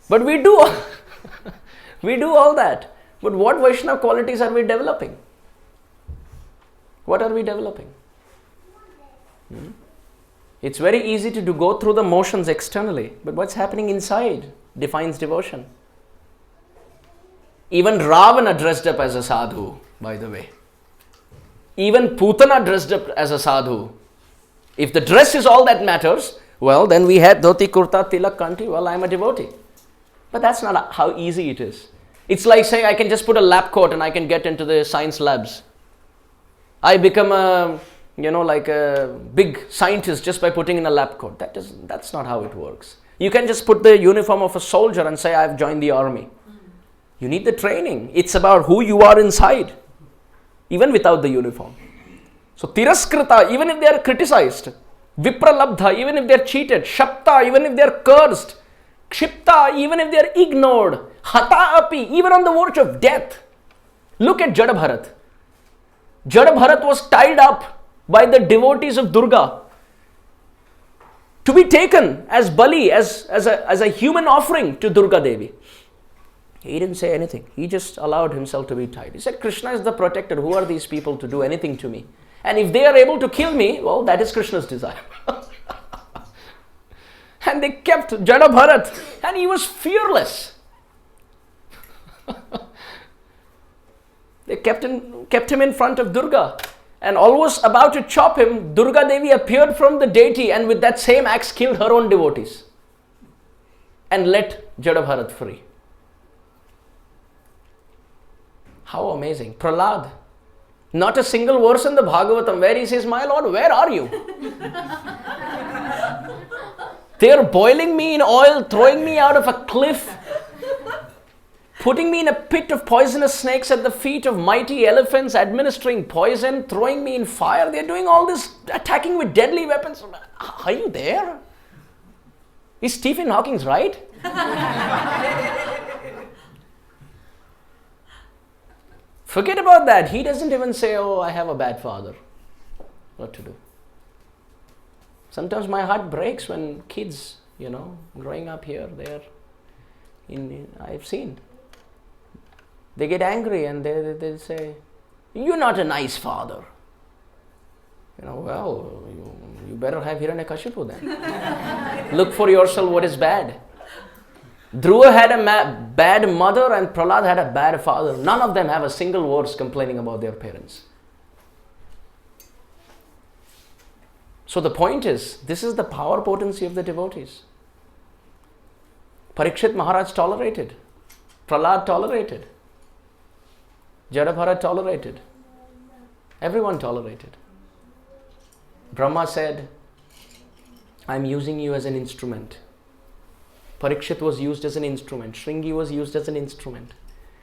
But we do all that. But what Vaishnava qualities are we developing? What are we developing? It's very easy to go through the motions externally, but what's happening inside defines devotion. Even Ravana dressed up as a sadhu, by the way. Even Putana dressed up as a sadhu. If the dress is all that matters, well, then we had dhoti, kurta, tilak, kanti, well, I'm a devotee. But that's not how easy it is. It's like saying I can just put a lab coat and I can get into the science labs. I become a big scientist just by putting in a lab coat. That's not how it works. You can just put the uniform of a soldier and say, I've joined the army. You need the training. It's about who you are inside, even without the uniform. So Tiraskrita, even if they are criticized, Vipralabdha, even if they are cheated, Shapta, even if they are cursed, Kshipta, even if they are ignored, Hata api, even on the verge of death. Look at Jada Bharat. Jada Bharat was tied up by the devotees of Durga to be taken as Bali, as a human offering to Durga Devi. He didn't say anything. He just allowed himself to be tied. He said, Krishna is the protector. Who are these people to do anything to me? And if they are able to kill me, well, that is Krishna's desire. And they kept Jada Bharat, and he was fearless. They kept him in front of Durga, and almost about to chop him, Durga Devi appeared from the deity and with that same axe killed her own devotees and let Jada Bharat free. How amazing. Prahlad, not a single verse in the Bhagavatam where he says, my Lord, where are you? They are boiling me in oil, throwing me out of a cliff, putting me in a pit of poisonous snakes at the feet of mighty elephants, administering poison, throwing me in fire. They are doing all this, attacking with deadly weapons. Are you there? Is Stephen Hawking right? Forget about that. He doesn't even say, oh, I have a bad father. What to do? Sometimes my heart breaks when kids, growing up here, I've seen. They get angry and they say, you're not a nice father. Well, you better have Hiranyakashipu then. Look for yourself what is bad. Dhruva had a bad mother and Prahlad had a bad father. None of them have a single word complaining about their parents. So the point is, this is the power potency of the devotees. Parikshit Maharaj tolerated. Prahlad tolerated. Jada Bharat tolerated. Everyone tolerated. Brahma said, I'm using you as an instrument. Parikshit was used as an instrument. Shringi was used as an instrument.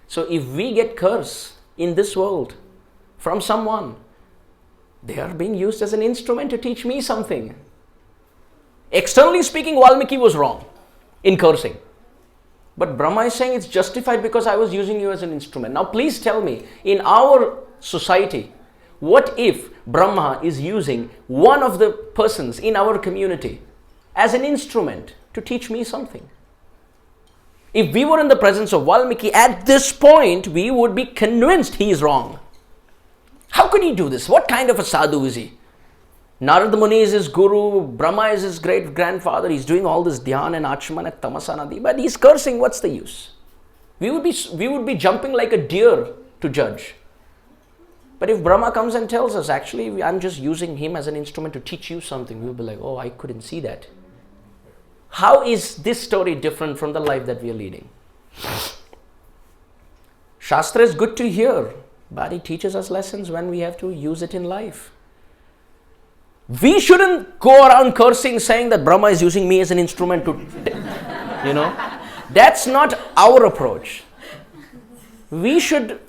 So if we get curse in this world from someone, they are being used as an instrument to teach me something. Externally speaking, Valmiki was wrong in cursing. But Brahma is saying it's justified because I was using you as an instrument. Now please tell me, in our society, what if Brahma is using one of the persons in our community as an instrument to teach me something? If we were in the presence of Valmiki, at this point, we would be convinced he is wrong. How could he do this? What kind of a sadhu is he? Narada Muni is his guru, Brahma is his great-grandfather, he's doing all this dhyan and achman at Tamasa Nadi, but he's cursing, what's the use? We would be jumping like a deer to judge. But if Brahma comes and tells us, actually, I'm just using him as an instrument to teach you something, we'll be like, oh, I couldn't see that. How is this story different from the life that we are leading? Shastra is good to hear, but it teaches us lessons when we have to use it in life. We shouldn't go around cursing, saying that Brahma is using me as an instrument to, That's not our approach. We should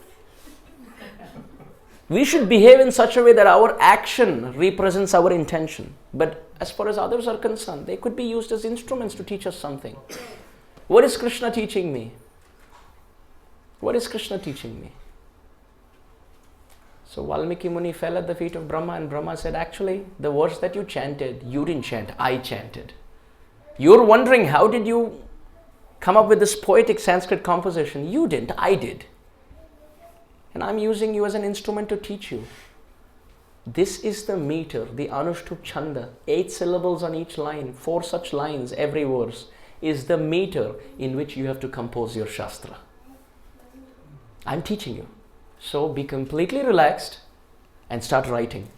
behave in such a way that our action represents our intention. But as far as others are concerned, they could be used as instruments to teach us something. What is Krishna teaching me? What is Krishna teaching me? So Valmiki Muni fell at the feet of Brahma, and Brahma said, actually, the words that you chanted, you didn't chant, I chanted. You're wondering, how did you come up with this poetic Sanskrit composition? You didn't, I did. And I'm using you as an instrument to teach you. This is the meter, the Anushtup Chanda, 8 syllables on each line, 4 such lines every verse, is the meter in which you have to compose your Shastra. I'm teaching you. So be completely relaxed and start writing.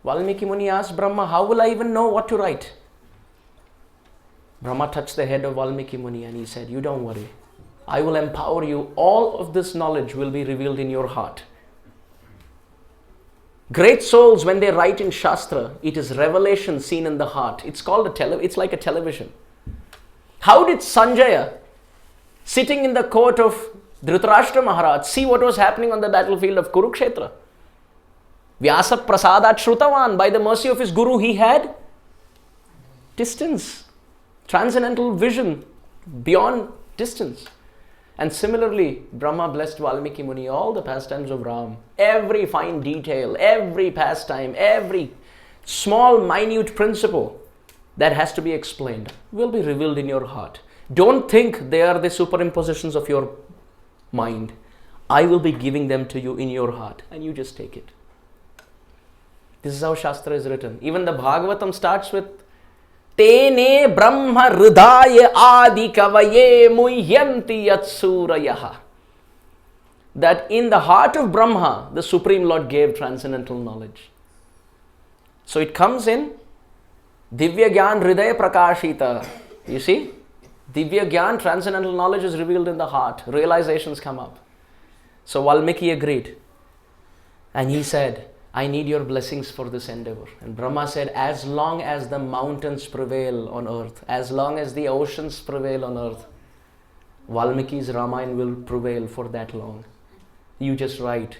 Valmiki Muni asked Brahma, how will I even know what to write? Brahma touched the head of Valmiki Muni and he said, you don't worry. I will empower you. All of this knowledge will be revealed in your heart. Great souls, when they write in Shastra, it is revelation seen in the heart. It's called it's like a television. How did Sanjaya, sitting in the court of Dhritarashtra Maharaj, see what was happening on the battlefield of Kurukshetra. Vyasa Prasadat Shrutavan, by the mercy of his guru, he had distance, transcendental vision beyond distance. And similarly, Brahma blessed Valmiki Muni, all the pastimes of Ram, every fine detail, every pastime, every small, minute principle that has to be explained will be revealed in your heart. Don't think they are the superimpositions of your mind. I will be giving them to you in your heart, and you just take it. This is how Shastra is written. Even the Bhagavatam starts with Tene Brahma Hridaya Adi Kavaye Muhyanti Yatsurayaha. That in the heart of Brahma, the Supreme Lord gave transcendental knowledge. So it comes in Divya Gyan Hridaya Prakashita. You see? Divya Gyan, transcendental knowledge is revealed in the heart. Realizations come up. So Valmiki agreed. And he said, I need your blessings for this endeavor. And Brahma said, as long as the mountains prevail on earth, as long as the oceans prevail on earth, Valmiki's Ramayana will prevail for that long. You just write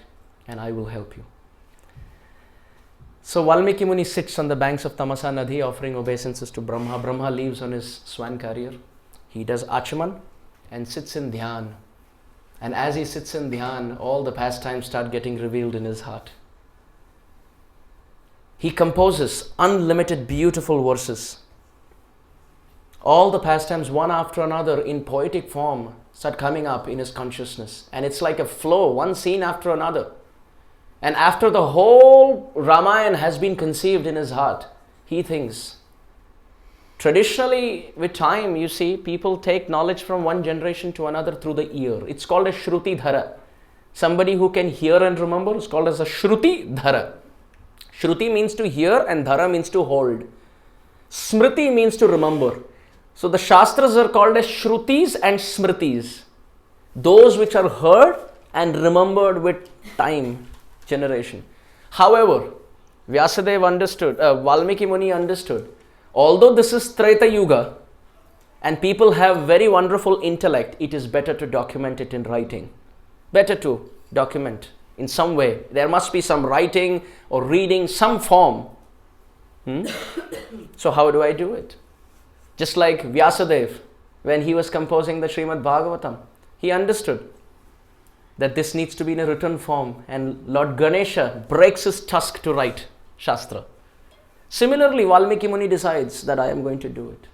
and I will help you. So Valmiki Muni sits on the banks of Tamasa Nadi offering obeisances to Brahma. Brahma leaves on his swan carrier. He does Achaman and sits in Dhyan. And as he sits in Dhyan, all the pastimes start getting revealed in his heart. He composes unlimited beautiful verses. All the pastimes, one after another, in poetic form, start coming up in his consciousness. And it's like a flow, one scene after another. And after the whole Ramayana has been conceived in his heart, he thinks. Traditionally, with time, you see, people take knowledge from one generation to another through the ear. It's called a Shruti Dhara. Somebody who can hear and remember is called as a Shruti Dhara. Shruti means to hear and Dhara means to hold. Smriti means to remember. So the Shastras are called as Shrutis and Smritis. Those which are heard and remembered with time, generation. However, Vyasadeva understood, Valmiki Muni understood, although this is Treta Yuga and people have very wonderful intellect, it is better to document it in writing. Better to document in some way. There must be some writing or reading, some form. So how do I do it? Just like Vyasadeva, when he was composing the Srimad Bhagavatam, he understood that this needs to be in a written form, and Lord Ganesha breaks his tusk to write Shastra. Similarly, Valmiki Muni decides that I am going to do it.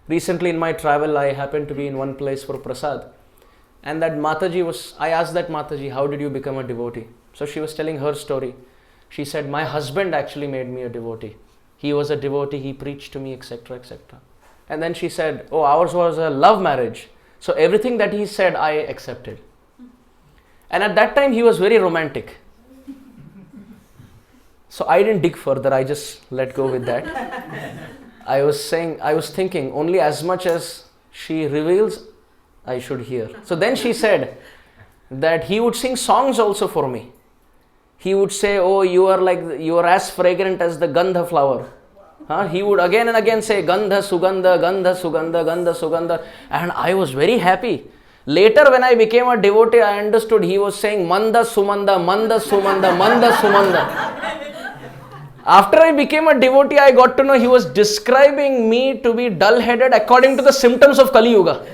Recently in my travel, I happened to be in one place for prasad. And that Mataji I asked that Mataji, how did you become a devotee? So she was telling her story. She said, my husband actually made me a devotee. He was a devotee, he preached to me, etc., etc. And then she said, oh, ours was a love marriage. So everything that he said, I accepted. And at that time, he was very romantic. So I didn't dig further, I just let go with that. I was thinking, only as much as she reveals, I should hear. So then she said that he would sing songs also for me. He would say, oh, you are as fragrant as the Gandha flower. He would again and again say, Gandha Sugandha, Gandha Sugandha, Gandha Sugandha. And I was very happy. Later when I became a devotee, I understood he was saying Manda Sumanda, Manda Sumanda, Manda Sumanda. After I became a devotee, I got to know he was describing me to be dull-headed according to the symptoms of Kali Yuga.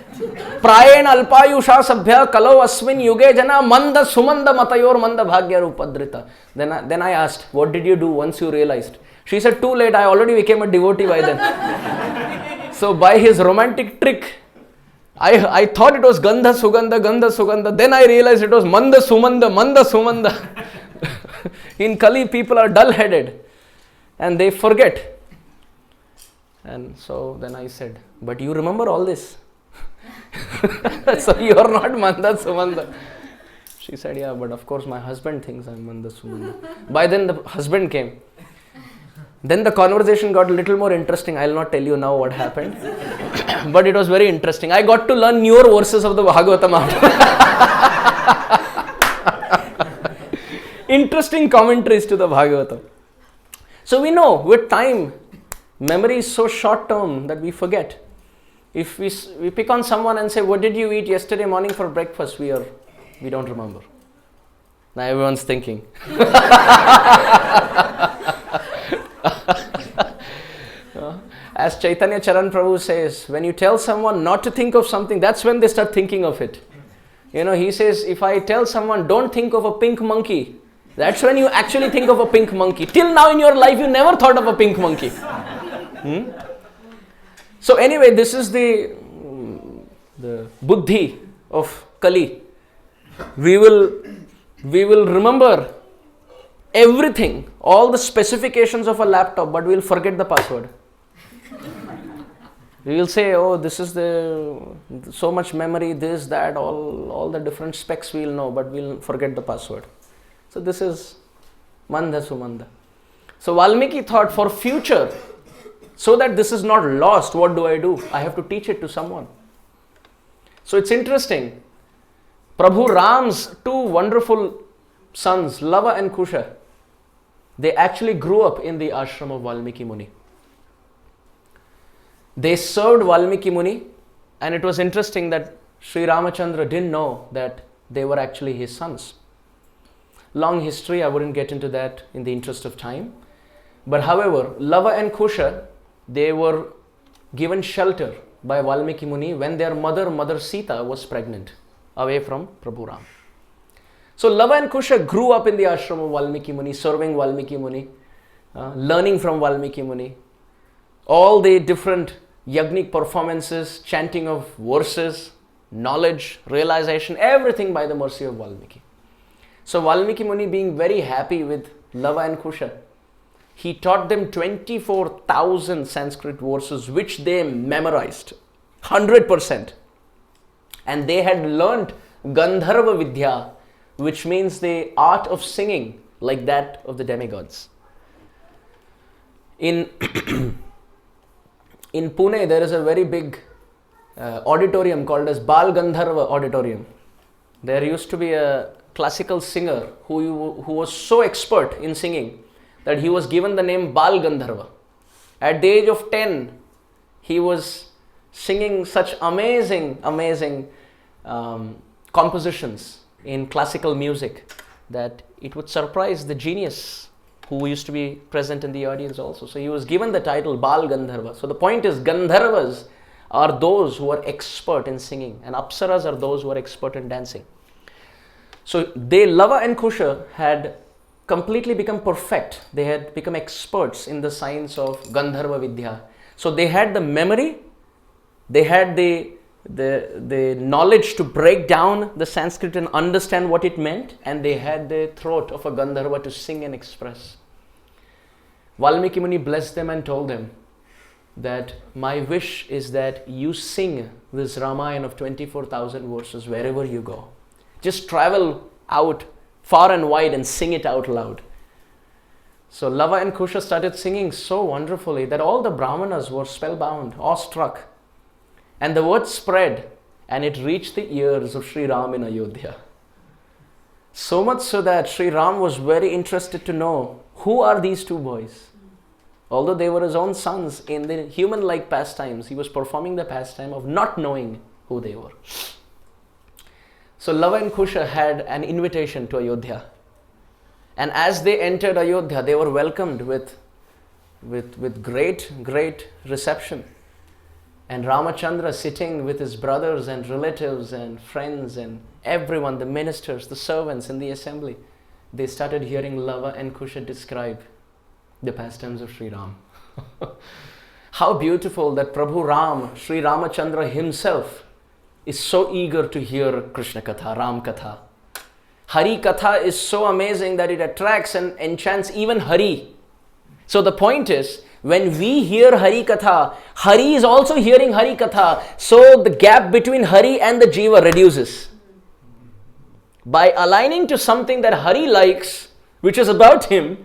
Prayen alpayusha sabhya kalau asmin yuge jana manda sumanda matayor manda bhagya rupadrita. Then I asked, what did you do once you realized? She said, too late, I already became a devotee by then. So by his romantic trick, I thought it was Gandha Sugandha, Gandha Sugandha. Then I realized it was Manda Sumanda, Manda Sumanda. In Kali, people are dull-headed and they forget. And so then I said, but you remember all this? So you are not Manda Sumanda. She said, yeah, but of course my husband thinks I'm Manda Sumanda. By then the husband came. Then the conversation got a little more interesting. I will not tell you now what happened. But it was very interesting. I got to learn newer verses of the Bhagavatam after. Interesting commentaries to the Bhagavatam. So we know with time, memory is so short term that we forget. If we pick on someone and say, what did you eat yesterday morning for breakfast? We don't remember. Now everyone's thinking. As Chaitanya Charan Prabhu says, when you tell someone not to think of something, that's when they start thinking of it. He says, if I tell someone don't think of a pink monkey, that's when you actually think of a pink monkey. Till now in your life, you never thought of a pink monkey. So anyway, this is the buddhi of Kali. We will remember everything, all the specifications of a laptop, but we'll forget the password. We will say, oh, this is so much memory, this, that, all the different specs we'll know, but we'll forget the password. So this is Manda Sumanda. So Valmiki thought, for future, so that this is not lost, what do? I have to teach it to someone. So it's interesting. Prabhu Ram's two wonderful sons, Lava and Kusha, they actually grew up in the ashram of Valmiki Muni. They served Valmiki Muni, and it was interesting that Sri Ramachandra didn't know that they were actually his sons. Long history, I wouldn't get into that in the interest of time. But however, Lava and Kusha, they were given shelter by Valmiki Muni when their mother Sita was pregnant, away from Prabhu Ram. So Lava and Kusha grew up in the ashram of Valmiki Muni, serving Valmiki Muni, learning from Valmiki Muni. All the different yagnik performances, chanting of verses, knowledge, realization, everything by the mercy of Valmiki. So Valmiki Muni, being very happy with Lava and Kusha, he taught them 24,000 Sanskrit verses which they memorized 100%. And they had learnt Gandharva Vidya, which means the art of singing like that of the demigods. In Pune, there is a very big auditorium called as Bal Gandharva Auditorium. There used to be a classical singer who was so expert in singing that he was given the name Bal Gandharva. At the age of 10, he was singing such amazing compositions in classical music that it would surprise the genius who used to be present in the audience also. So he was given the title Bal Gandharva. So the point is, Gandharvas are those who are expert in singing, and Apsaras are those who are expert in dancing. So Lava and Kusha had completely become perfect. They had become experts in the science of Gandharva Vidya. So they had the memory, they had the knowledge to break down the Sanskrit and understand what it meant, and they had the throat of a Gandharva to sing and express. Valmiki Muni blessed them and told them that my wish is that you sing this Ramayana of 24,000 verses wherever you go. Just travel out far and wide and sing it out loud. So Lava and Kusha started singing so wonderfully that all the Brahmanas were spellbound, awestruck. And the word spread, and it reached the ears of Sri Ram in Ayodhya. So much so that Sri Ram was very interested to know who are these two boys. Although they were his own sons, in the human-like pastimes, he was performing the pastime of not knowing who they were. So Lava and Kusha had an invitation to Ayodhya. And as they entered Ayodhya, they were welcomed with great reception. And Ramachandra, sitting with his brothers and relatives and friends and everyone, the ministers, the servants in the assembly, they started hearing Lava and Kusha describe the pastimes of Sri Ram. How beautiful that Prabhu Ram, Sri Ramachandra himself, is so eager to hear Krishna Katha, Ram Katha. Hari Katha is so amazing that it attracts and enchants even Hari. So the point is, when we hear Hari Katha, Hari is also hearing Hari Katha. So the gap between Hari and the Jiva reduces. By aligning to something that Hari likes, which is about him,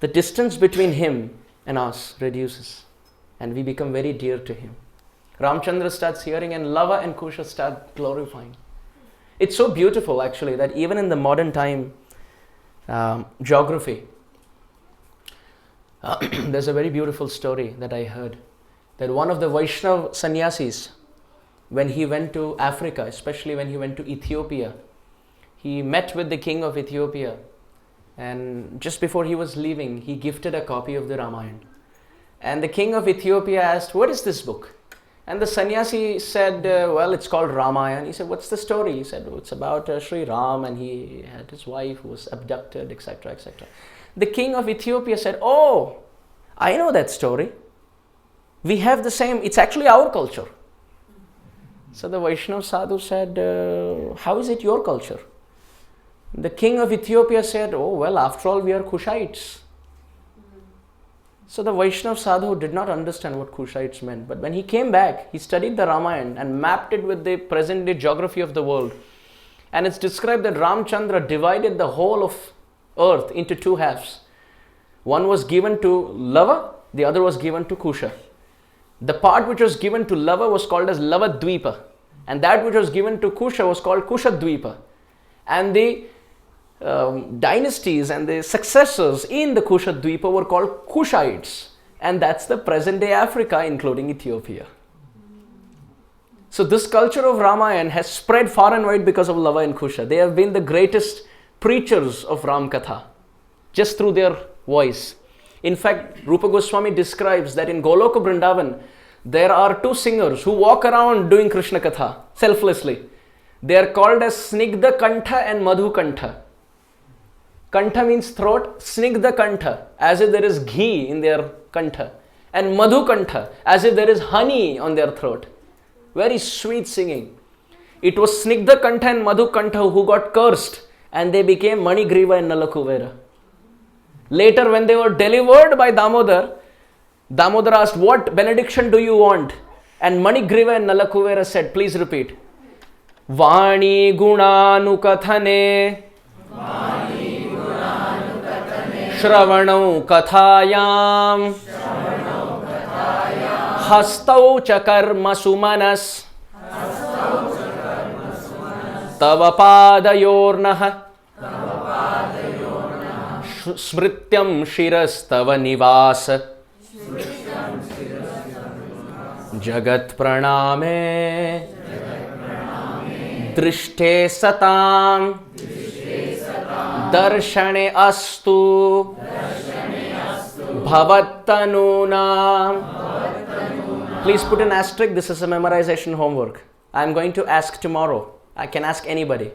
the distance between him and us reduces. And we become very dear to him. Ramchandra starts hearing and Lava and Kusha start glorifying. It's so beautiful actually that even in the modern time geography, there's a very beautiful story that I heard. that one of the Vaishnav sannyasis, when he went to Africa, especially when he went to Ethiopia, he met with the king of Ethiopia, and just before he was leaving, he gifted a copy of the Ramayana. And the king of Ethiopia asked, "What is this book?" And the sannyasi said, "Well, it's called Ramayana." He said, "What's the story?" He said, "It's about Sri Ram, and he had his wife who was abducted, etc., etc." The king of Ethiopia said, "Oh, I know that story. We have the same, it's actually our culture." So the Vaishnav sadhu said, "How is it your culture?" The king of Ethiopia said, "Oh, well, after all, we are Kushites." So the Vaishnav sadhu did not understand what Kushites meant. But when he came back, he studied the Ramayana and mapped it with the present day geography of the world. And it's described that Ramchandra divided the whole of earth into two halves. One was given to Lava, the other was given to Kusha. The part which was given to Lava was called as Lava Dvipa, and that which was given to Kusha was called Kusha Dvipa. And the dynasties and the successors in the Kusha Dvipa were called Kushites, and that's the present day Africa, including Ethiopia. So this culture of Ramayana has spread far and wide because of Lava and Kusha. They have been the greatest preachers of Ram Katha just through their voice. In fact, Rupa Goswami describes that in Goloka Vrindavan, there are two singers who walk around doing Krishna Katha selflessly. They are called as Snigdha Kantha and Madhu Kantha. Kantha means throat, Snigdha Kantha, as if there is ghee in their kantha, and Madhu Kantha, as if there is honey on their throat. Very sweet singing. It was Snigdha Kantha and Madhu Kantha who got cursed, and they became Manigriva and Nalakuvera. Later, when they were delivered by Damodar, Damodar asked, "What benediction do you want?" And Manigriva and Nalakuvera said, please repeat, Vani Gunanukathane Shravanau Kathayam Hastau Chakarma Sumanas Tava Padayornaha Smrityam Shirastava Nivasa Jagat Praname Drishte Satam Darshane Astu Bhavattanunam. Please put an asterisk. This is a memorization homework. I am going to ask tomorrow. I can ask anybody.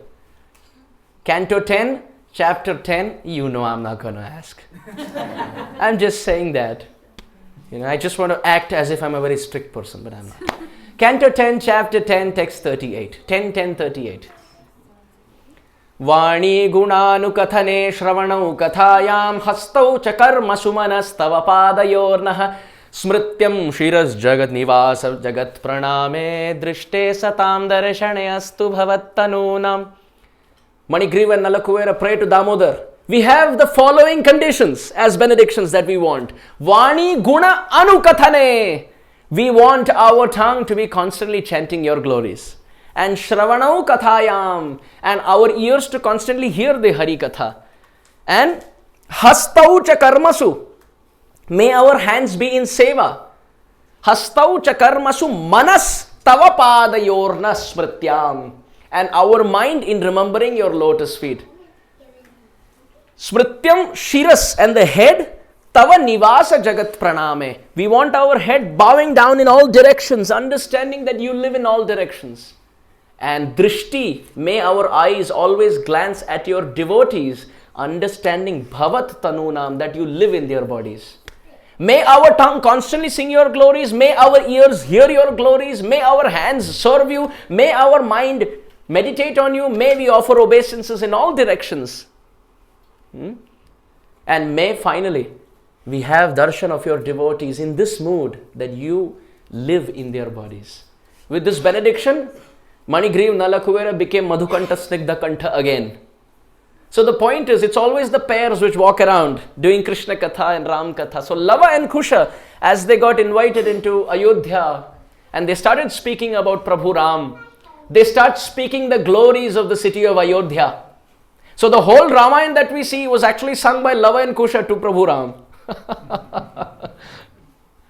Canto 10, Chapter 10. You know I'm not going to ask. I'm just saying that. I just want to act as if I'm a very strict person, but I'm not. Canto 10, Chapter 10, Text 38. 10:10:38. Vani gunanukathane shravanau kathayam hastau chakarma sumanastava padayornaha smrityam shiras jagat nivasa jagat praname drishte satam darshane astu bhavattanunam. Manigriva and Nalakuvera pray to Damodar. We have the following conditions as benedictions that we want. Vani guna anukathane. We want our tongue to be constantly chanting your glories. And Shravanau Kathayam, and our ears to constantly hear the Hari Katha. And Hastau Chakarmasu, may our hands be in seva. Hastau Chakarmasu Manas Tavapada Smrityam, and our mind in remembering your lotus feet. Smrityam Shiras, and the head Tava Nivasa Jagat Praname. We want our head bowing down in all directions, understanding that you live in all directions. And Drishti, may our eyes always glance at your devotees, understanding Bhavat Tanunam, that you live in their bodies. May our tongue constantly sing your glories, may our ears hear your glories, may our hands serve you, may our mind meditate on you, may we offer obeisances in all directions. And may finally we have darshan of your devotees in this mood that you live in their bodies. With this benediction, Manigriv Nalakuvera became Madhukanta Snigdha Kantha again. So the point is, it's always the pairs which walk around doing Krishna Katha and Ram Katha. So Lava and Kusha, as they got invited into Ayodhya and they started speaking about Prabhu Ram, they start speaking the glories of the city of Ayodhya. So the whole Ramayana that we see was actually sung by Lava and Kusha to Prabhu Ram.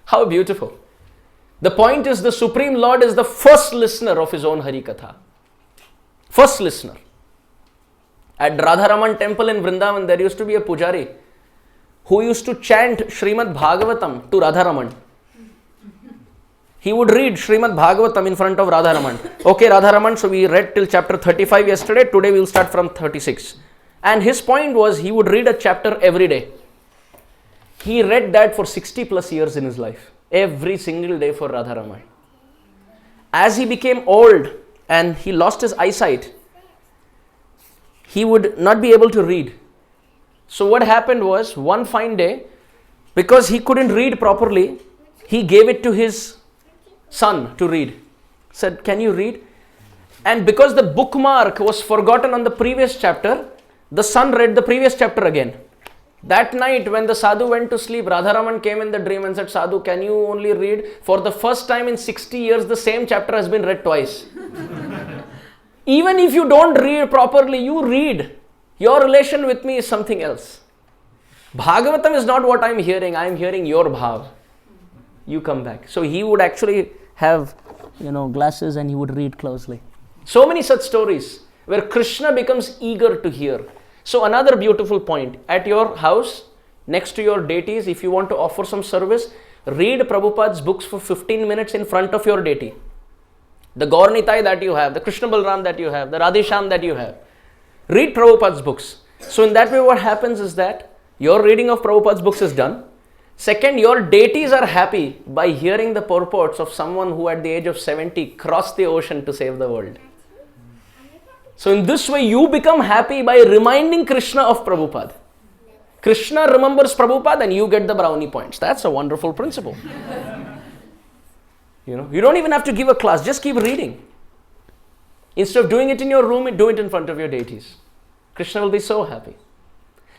How beautiful. The point is, the Supreme Lord is the first listener of his own Harikatha. First listener. At Radharaman temple in Vrindavan, there used to be a pujari who used to chant Srimad Bhagavatam to Radharaman. He would read Srimad Bhagavatam in front of Radharaman. Okay, Radharaman, so we read till chapter 35 yesterday. Today we will start from 36. And his point was, he would read a chapter every day. He read that for 60 plus years in his life. Every single day for Radharaman. As he became old and he lost his eyesight, he would not be able to read. So what happened was, one fine day, because he couldn't read properly, he gave it to his son to read. Said, can you read? And because the bookmark was forgotten on the previous chapter, the son read the previous chapter again. That night when the sadhu went to sleep, Radharaman came in the dream and said, Sadhu, can you only read? For the first time in 60 years, the same chapter has been read twice. Even if you don't read properly, you read. Your relation with me is something else. Bhagavatam is not what I am hearing. I am hearing your bhav. You come back. So he would actually have, glasses and he would read closely. So many such stories where Krishna becomes eager to hear. So another beautiful point, at your house, next to your deities, if you want to offer some service, read Prabhupada's books for 15 minutes in front of your deity. The Gaur Nitai that you have, the Krishna Balram that you have, the Radhesham that you have. Read Prabhupada's books. So in that way what happens is that your reading of Prabhupada's books is done. Second, your deities are happy by hearing the purports of someone who at the age of 70 crossed the ocean to save the world. So in this way, you become happy by reminding Krishna of Prabhupada. Krishna remembers Prabhupada and you get the brownie points. That's a wonderful principle. You don't even have to give a class. Just keep reading. Instead of doing it in your room, do it in front of your deities. Krishna will be so happy.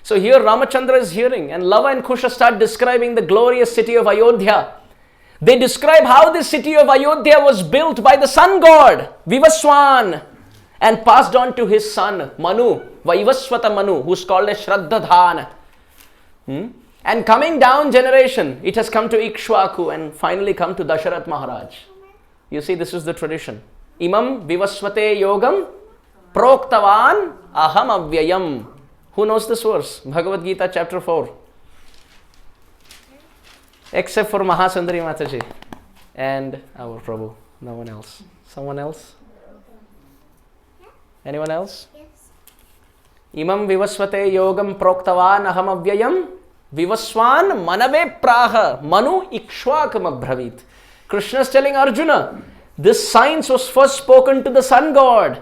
So here Ramachandra is hearing and Lava and Kusha start describing the glorious city of Ayodhya. They describe how this city of Ayodhya was built by the sun god, Vivaswan, and passed on to his son Manu, Vaivaswata Manu, who's called as Shraddhadhan. And coming down generation, it has come to Ikshvaku and finally come to Dasharat Maharaj. You see, this is the tradition. Imam Vivaswate Yogam Proktavan Aham Avyayam. Who knows this verse? Bhagavad Gita chapter 4. Except for Mahasundari Mataji and our Prabhu. No one else. Someone else? Anyone else? Yes. Imam Vivaswate Yogam Proktavan Aham Avyayam Vivaswan Manave Praha Manu Ikshvakam Abhravit. Krishna is telling Arjuna, this science was first spoken to the sun god.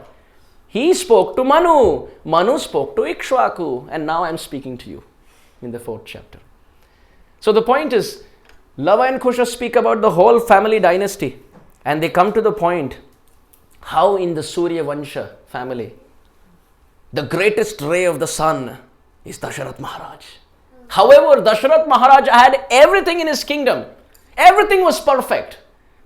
He spoke to Manu. Manu spoke to Ikshvaku. And now I am speaking to you in the 4th chapter. So the point is, Lava and Kusha speak about the whole family dynasty. And they come to the point how in the Surya Vansha family, the greatest ray of the sun is Dasharat Maharaj. However, Dasharat Maharaj had everything in his kingdom. Everything was perfect.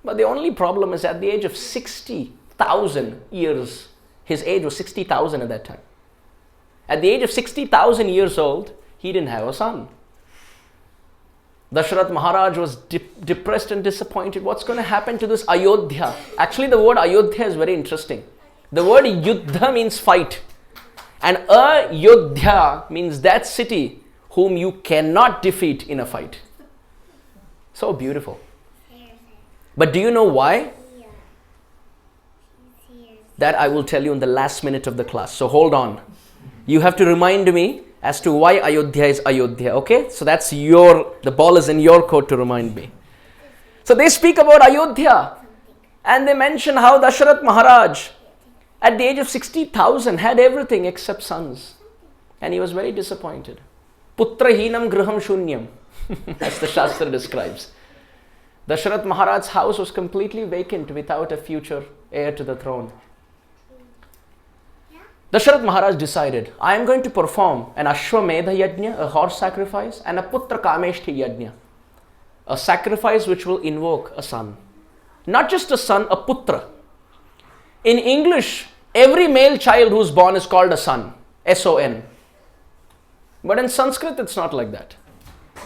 But the only problem is at the age of 60,000 years, his age was 60,000 at that time. At the age of 60,000 years old, he didn't have a son. Dasharat Maharaj was depressed and disappointed. What's going to happen to this Ayodhya? Actually, the word Ayodhya is very interesting. The word Yuddha means fight. And Ayodhya means that city whom you cannot defeat in a fight. So beautiful. But do you know why? That I will tell you in the last minute of the class. So hold on. You have to remind me as to why Ayodhya is Ayodhya. Okay? So that's the ball is in your court to remind me. So they speak about Ayodhya. And they mention how Dasharat Maharaj at the age of 60,000 had everything except sons. And he was very disappointed. Putra hinam griham shunyam. As the Shastra describes. Dasharat Maharaj's house was completely vacant without a future heir to the throne. Dasharat Maharaj decided, I am going to perform an Ashwamedha Yajna, a horse sacrifice, and a Putra Kameshti Yajna, a sacrifice which will invoke a son. Not just a son, a Putra. In English, every male child who is born is called a son, S-O-N. But in Sanskrit, it's not like that.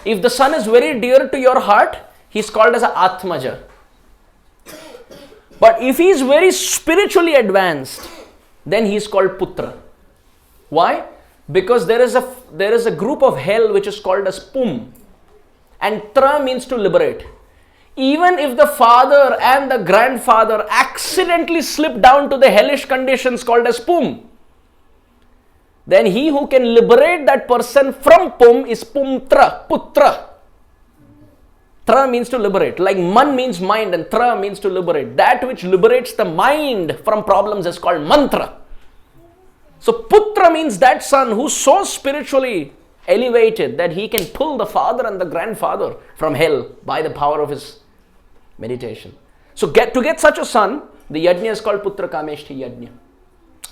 If the son is very dear to your heart, he is called as a Atmaja. But if he is very spiritually advanced, then he is called Putra. Why? Because there is a group of hell which is called as Pum. And Tra means to liberate. Even if the father and the grandfather accidentally slip down to the hellish conditions called as Pum, then he who can liberate that person from Pum is Pumtra, Putra. Tra means to liberate. Like Man means mind and Tra means to liberate. That which liberates the mind from problems is called Mantra. So Putra means that son who's so spiritually elevated that he can pull the father and the grandfather from hell by the power of his meditation. So to get such a son, the yajna is called Putra Kameshti Yajna.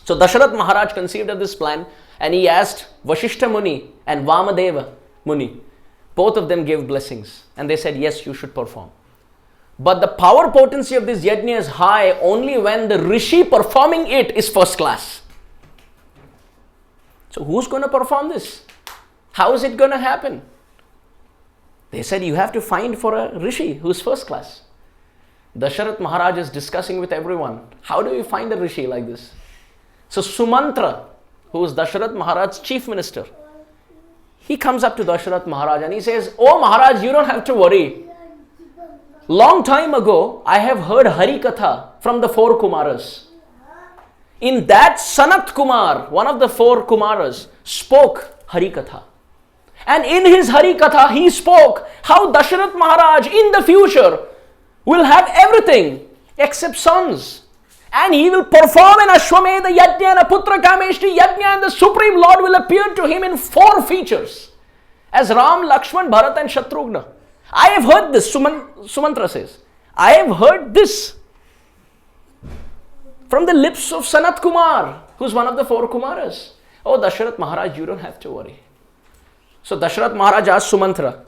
So Dasharath Maharaj conceived of this plan and he asked Vashishta Muni and Vamadeva Muni. Both of them gave blessings and they said, yes, you should perform. But the power potency of this yajna is high only when the rishi performing it is first class. So who's going to perform this? How is it going to happen? They said you have to find for a rishi who's first class. Dasharath Maharaj is discussing with everyone. How do you find a rishi like this? So Sumantra, who is Dasharath Maharaj's chief minister, he comes up to Dasharath Maharaj and he says, oh Maharaj, you don't have to worry. Long time ago, I have heard Hari Katha from the 4 Kumaras. In that, Sanat Kumar, one of the 4 Kumaras, spoke Hari Katha. And in his Hari Katha, he spoke how Dasharath Maharaj in the future will have everything except sons. And he will perform an Ashwamedha Yajna and a Putra Kameshti Yajna, and the Supreme Lord will appear to him in 4 features as Ram, Lakshman, Bharat and Shatrughna. I have heard this, Sumantra says. I have heard this from the lips of Sanat Kumar, who's one of the 4 Kumaras. Oh Dasharath Maharaj, you don't have to worry. So Dasharath Maharaj asked Sumantra,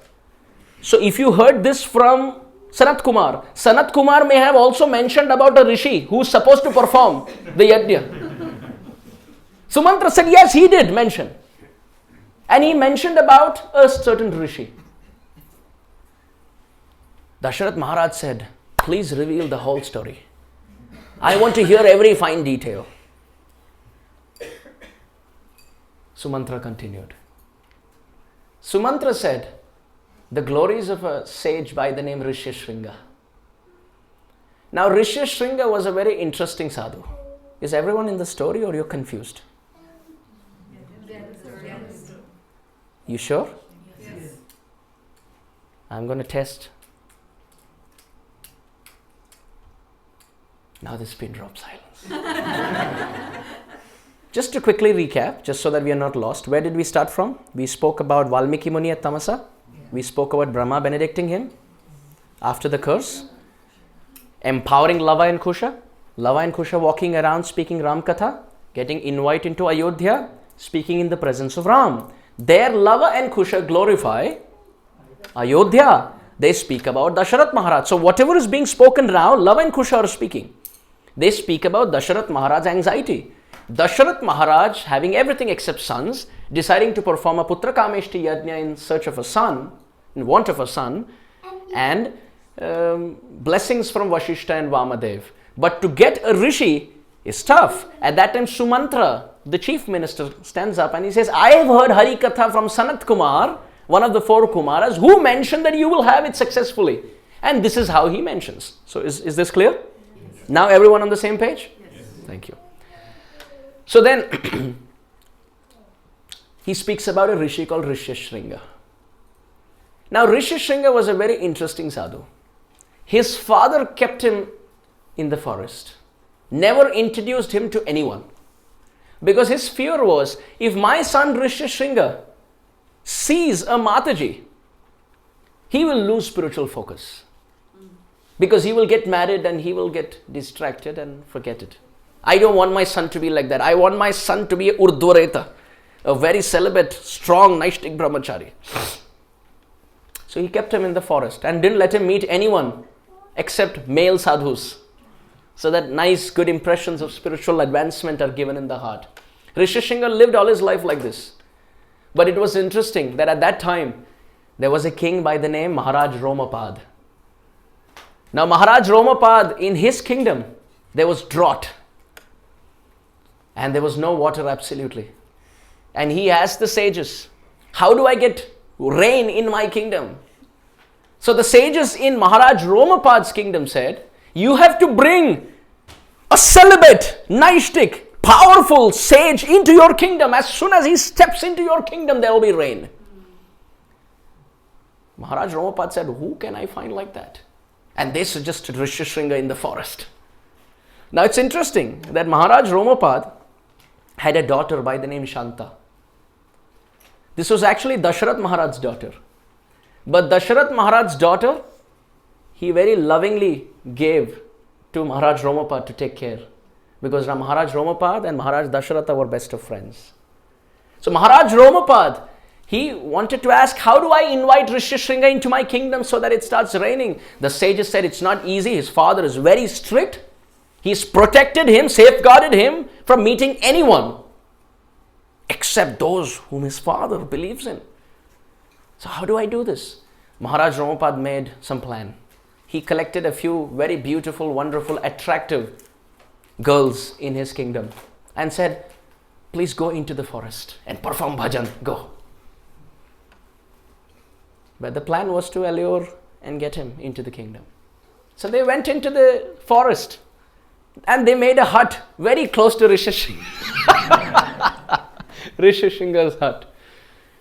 so if you heard this from Sanat Kumar may have also mentioned about a rishi who is supposed to perform the yajna. Sumantra said, yes, he did mention. And he mentioned about a certain rishi. Dasharath Maharaj said, please reveal the whole story. I want to hear every fine detail. Sumantra continued. Sumantra said, the glories of a sage by the name Rishyashringa. Now Rishyashringa was a very interesting sadhu. Is everyone in the story or you're confused? You sure? Yes. I'm going to test. Now there's pin drop silence. Just to quickly recap, just so that we are not lost, where did we start from? We spoke about Valmiki Muni at Tamasa. We spoke about Brahma benedicting him after the curse. Empowering Lava and Kusha. Lava and Kusha walking around speaking Ram Katha. Getting invite into Ayodhya. Speaking in the presence of Ram. There Lava and Kusha glorify Ayodhya. They speak about Dasharath Maharaj. So whatever is being spoken now, Lava and Kusha are speaking. They speak about Dasharath Maharaj's anxiety. Dasharath Maharaj, having everything except sons, deciding to perform a Putra Kameshti Yajna in search of a son, in want of a son, and blessings from Vashishta and Vamadev. But to get a rishi is tough. At that time, Sumantra, the chief minister, stands up and he says, I have heard Hari Katha from Sanat Kumar, one of the 4 Kumaras, who mentioned that you will have it successfully. And this is how he mentions. So is this clear? Yes. Now everyone on the same page? Yes. Thank you. So then, he speaks about a rishi called Rishyashringa. Now Rishyashringa was a very interesting sadhu. His father kept him in the forest, never introduced him to anyone. Because his fear was, if my son Rishyashringa sees a Mataji, he will lose spiritual focus. Because he will get married and he will get distracted and forget it. I don't want my son to be like that. I want my son to be a Urdhvareta, a very celibate, strong Naishtik Brahmachari. So he kept him in the forest and didn't let him meet anyone except male sadhus. So that nice, good impressions of spiritual advancement are given in the heart. Rishyashringa lived all his life like this. But it was interesting that at that time, there was a king by the name Maharaj Romapad. Now Maharaj Romapad, in his kingdom, there was drought. And there was no water absolutely. And he asked the sages, how do I get rain in my kingdom? So the sages in Maharaj Romapad's kingdom said, you have to bring a celibate, Naishtik, powerful sage into your kingdom. As soon as he steps into your kingdom, there will be rain. Maharaj Romapad said, who can I find like that? And they suggested Rishishringa in the forest. Now it's interesting that Maharaj Romapad had a daughter by the name Shanta. This was actually Dasharath Maharaj's daughter. But Dasharath Maharaj's daughter, he very lovingly gave to Maharaj Romapad to take care. Because Maharaj Romapad and Maharaj Dasharatha were best of friends. So Maharaj Romapad, he wanted to ask, how do I invite Rishishringa into my kingdom so that it starts raining? The sages said it's not easy. His father is very strict. He's protected him, safeguarded him from meeting anyone except those whom his father believes in. So how do I do this? Maharaj Romapad made some plan. He collected a few very beautiful, wonderful, attractive girls in his kingdom and said, please go into the forest and perform bhajan, go. But the plan was to allure and get him into the kingdom. So they went into the forest and they made a hut very close to Rishishringa's hut.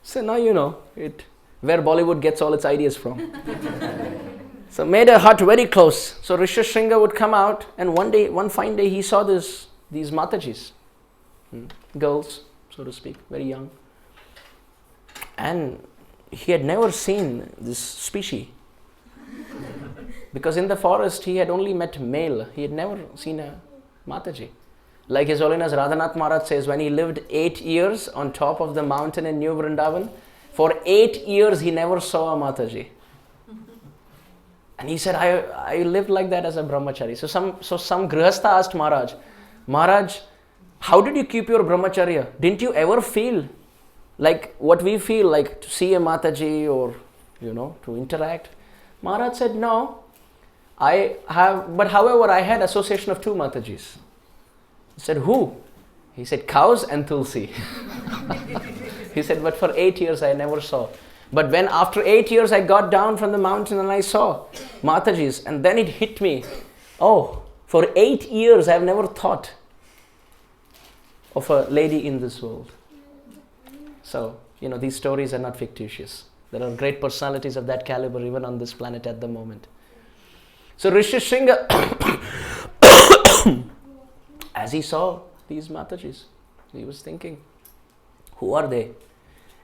So now you know where Bollywood gets all its ideas from. So made a hut very close. So Rishishringa would come out, and one fine day he saw these Matajis, girls, so to speak, very young. And he had never seen this species. Because in the forest he had only met male. He had never seen a Mataji. Like His Holiness Radhanath Maharaj says, when he lived 8 years on top of the mountain in New Vrindavan, for 8 years he never saw a Mataji. And he said, I lived like that as a brahmachari. So some grihastha asked Maharaj, how did you keep your brahmacharya? Didn't you ever feel like what we feel, like to see a Mataji or, to interact? Maharaj said, no, but however, I had association of 2 Matajis. He said, who? He said, cows and Tulsi. He said, but for 8 years I never saw. But when after 8 years I got down from the mountain and I saw Matajis, and then it hit me, oh, for 8 years I have never thought of a lady in this world. So, these stories are not fictitious. There are great personalities of that caliber even on this planet at the moment. So Rishishringa, as he saw these Matajis, he was thinking, who are they?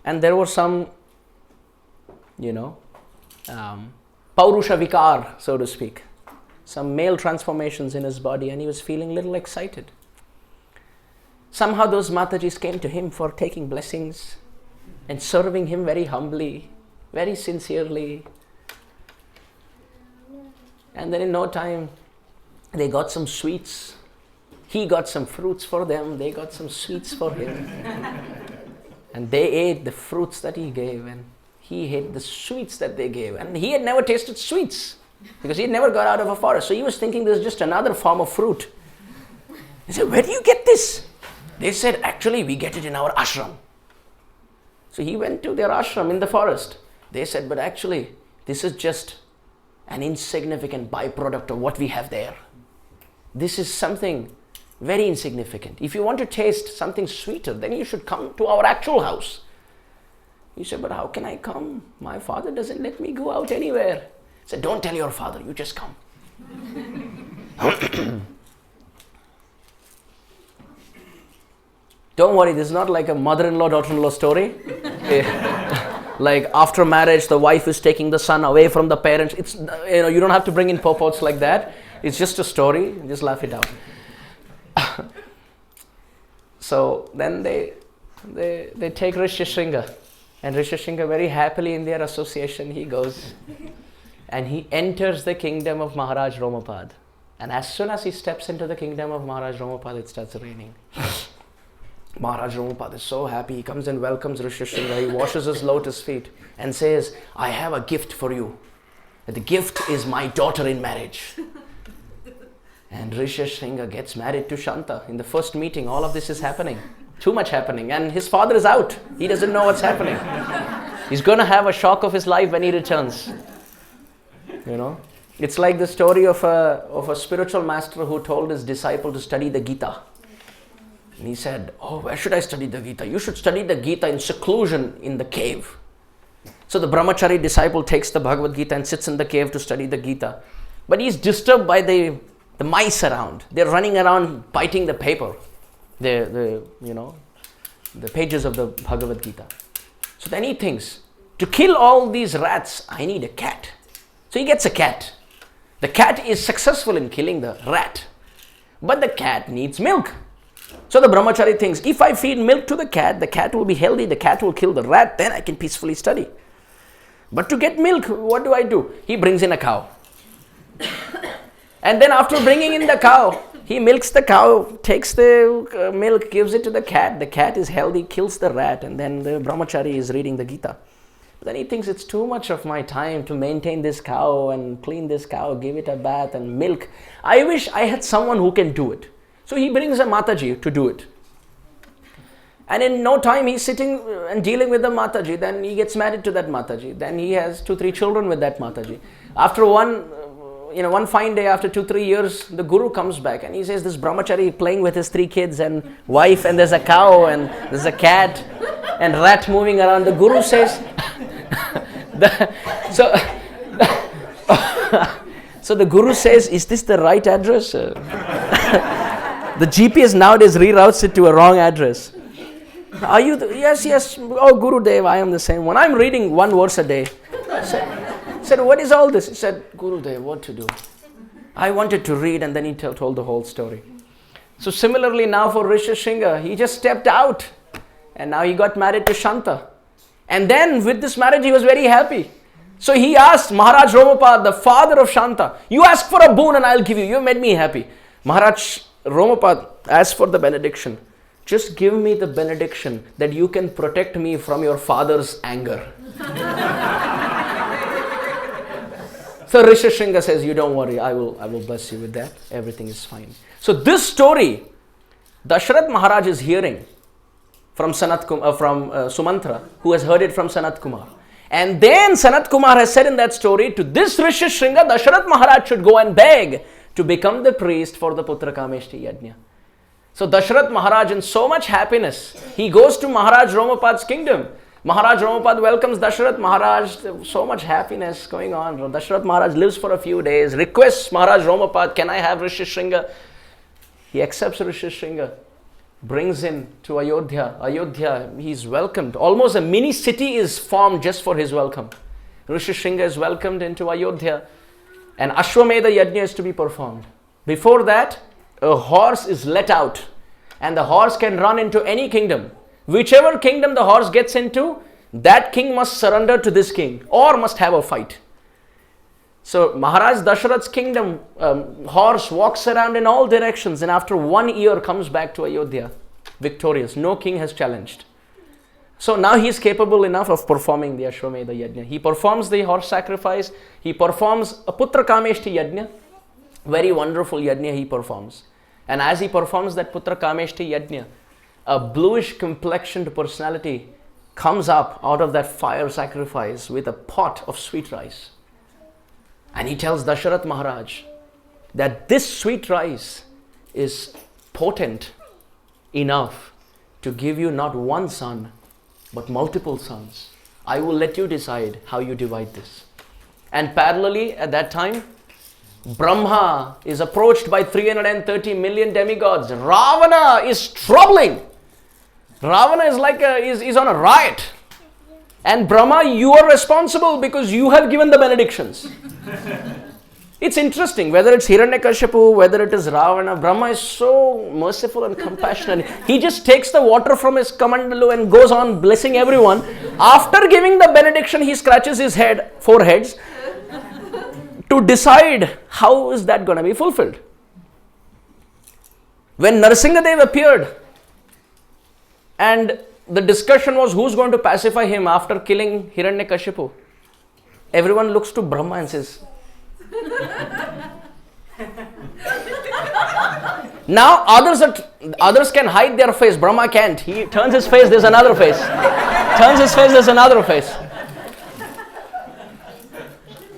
And there were some, Paurusha Vikar, so to speak, some male transformations in his body, and he was feeling a little excited. Somehow those Matajis came to him for taking blessings and serving him very humbly, very sincerely. And then in no time, they got some sweets. He got some fruits for them. They got some sweets for him. And they ate the fruits that he gave, and he ate the sweets that they gave. And he had never tasted sweets because he had never got out of a forest. So he was thinking this is just another form of fruit. He said, where do you get this? They said, actually, we get it in our ashram. So he went to their ashram in the forest. They said, but actually, this is just an insignificant byproduct of what we have there. This is something very insignificant. If you want to taste something sweeter, then you should come to our actual house. He said, but how can I come? My father doesn't let me go out anywhere. He said, don't tell your father, you just come. Don't worry, this is not like a mother-in-law, daughter-in-law story. Like after marriage, the wife is taking the son away from the parents. It's you don't have to bring in purports like that. It's just a story. Just laugh it out. So then they take Rishishringa, and Rishishringa very happily in their association he goes, and he enters the kingdom of Maharaj Romapad. And as soon as he steps into the kingdom of Maharaj Romapad, it starts raining. Maharaj Romapad is so happy. He comes and welcomes Rishishringa. He washes his lotus feet and says, I have a gift for you. that the gift is my daughter in marriage. And Rishyashringa gets married to Shanta. In the first meeting, all of this is happening. Too much happening. And his father is out. He doesn't know what's happening. He's going to have a shock of his life when he returns. You know, it's like the story of a spiritual master who told his disciple to study the Gita. And he said, oh, where should I study the Gita? You should study the Gita in seclusion in the cave. So the brahmachari disciple takes the Bhagavad Gita and sits in the cave to study the Gita. But he's disturbed by the mice around. They're running around biting the paper. The pages of the Bhagavad Gita. So then he thinks, to kill all these rats, I need a cat. So he gets a cat. The cat is successful in killing the rat. But the cat needs milk. So the brahmachari thinks, if I feed milk to the cat will be healthy, the cat will kill the rat, then I can peacefully study. But to get milk, what do? He brings in a cow. And then after bringing in the cow, he milks the cow, takes the milk, gives it to the cat. The cat is healthy, kills the rat, and then the brahmachari is reading the Gita. But then he thinks it's too much of my time to maintain this cow and clean this cow, give it a bath and milk. I wish I had someone who can do it. So he brings a Mataji to do it. And in no time he's sitting and dealing with the Mataji. Then he gets married to that Mataji. Then he has 2-3 children with that Mataji. After one fine day, after 2-3 years, the guru comes back and he says, this brahmachari playing with his 3 kids and wife, and there's a cow and there's a cat and rat moving around. The guru says, so the guru says, is this the right address? The GPS nowadays reroutes it to a wrong address. Are you? Yes. Oh, Gurudev, I am the same one. I'm reading 1 verse a day. Said, what is all this? He said, Gurudev, what to do? I wanted to read, and then he told the whole story. So similarly now for Rishyashringa, he just stepped out and now he got married to Shanta. And then with this marriage, he was very happy. So he asked Maharaj Romapad, the father of Shanta, you ask for a boon and I'll give you. You made me happy. Maharaj Romapad asked for the benediction. Just give me the benediction that you can protect me from your father's anger. So Rishyashringa says, you don't worry, I will bless you with that. Everything is fine. So this story, Dasharath Maharaj is hearing from Sumantra, who has heard it from Sanat Kumar. And then Sanat Kumar has said in that story, to this Rishyashringa, Dasharath Maharaj should go and beg to become the priest for the Putra Kameshti Yajna. So Dasharath Maharaj, in so much happiness, he goes to Maharaj Romapad's kingdom. Maharaj Romapad welcomes Dasharath Maharaj, so much happiness going on. Dasharath Maharaj lives for a few days, requests Maharaj Romapad, can I have Rishyashringa? He accepts Rishyashringa, brings him to Ayodhya. Ayodhya, he's welcomed. Almost a mini city is formed just for his welcome. Rishyashringa is welcomed into Ayodhya, and Ashwamedha Yajna is to be performed. Before that, a horse is let out, and the horse can run into any kingdom. Whichever kingdom the horse gets into, that king must surrender to this king or must have a fight. So Maharaj Dasharath's kingdom, horse walks around in all directions, and after 1 year comes back to Ayodhya victorious. No king has challenged. So now he is capable enough of performing the Ashwamedha Yajna. He performs the horse sacrifice. He performs a Putra Kameshti Yajna. Very wonderful Yajna he performs. And as he performs that Putra Kameshti Yajna, a bluish complexioned personality comes up out of that fire sacrifice with a pot of sweet rice. And he tells Dasharath Maharaj that this sweet rice is potent enough to give you not one son, but multiple sons. I will let you decide how you divide this. And parallelly at that time, Brahma is approached by 330 million demigods. Ravana is troubling. Ravana is on a riot. And Brahma, you are responsible because you have given the benedictions. It's interesting, whether it's Hiranyakashipu, whether it is Ravana, Brahma is so merciful and compassionate. He just takes the water from his kamandalu and goes on blessing everyone. After giving the benediction, he scratches his foreheads to decide how is that going to be fulfilled. When Narasimhadev appeared, and the discussion was who's going to pacify him after killing Hiranyakashipu. Everyone looks to Brahma and says, now others can hide their face, Brahma can't. He turns his face, there's another face. Turns his face, there's another face.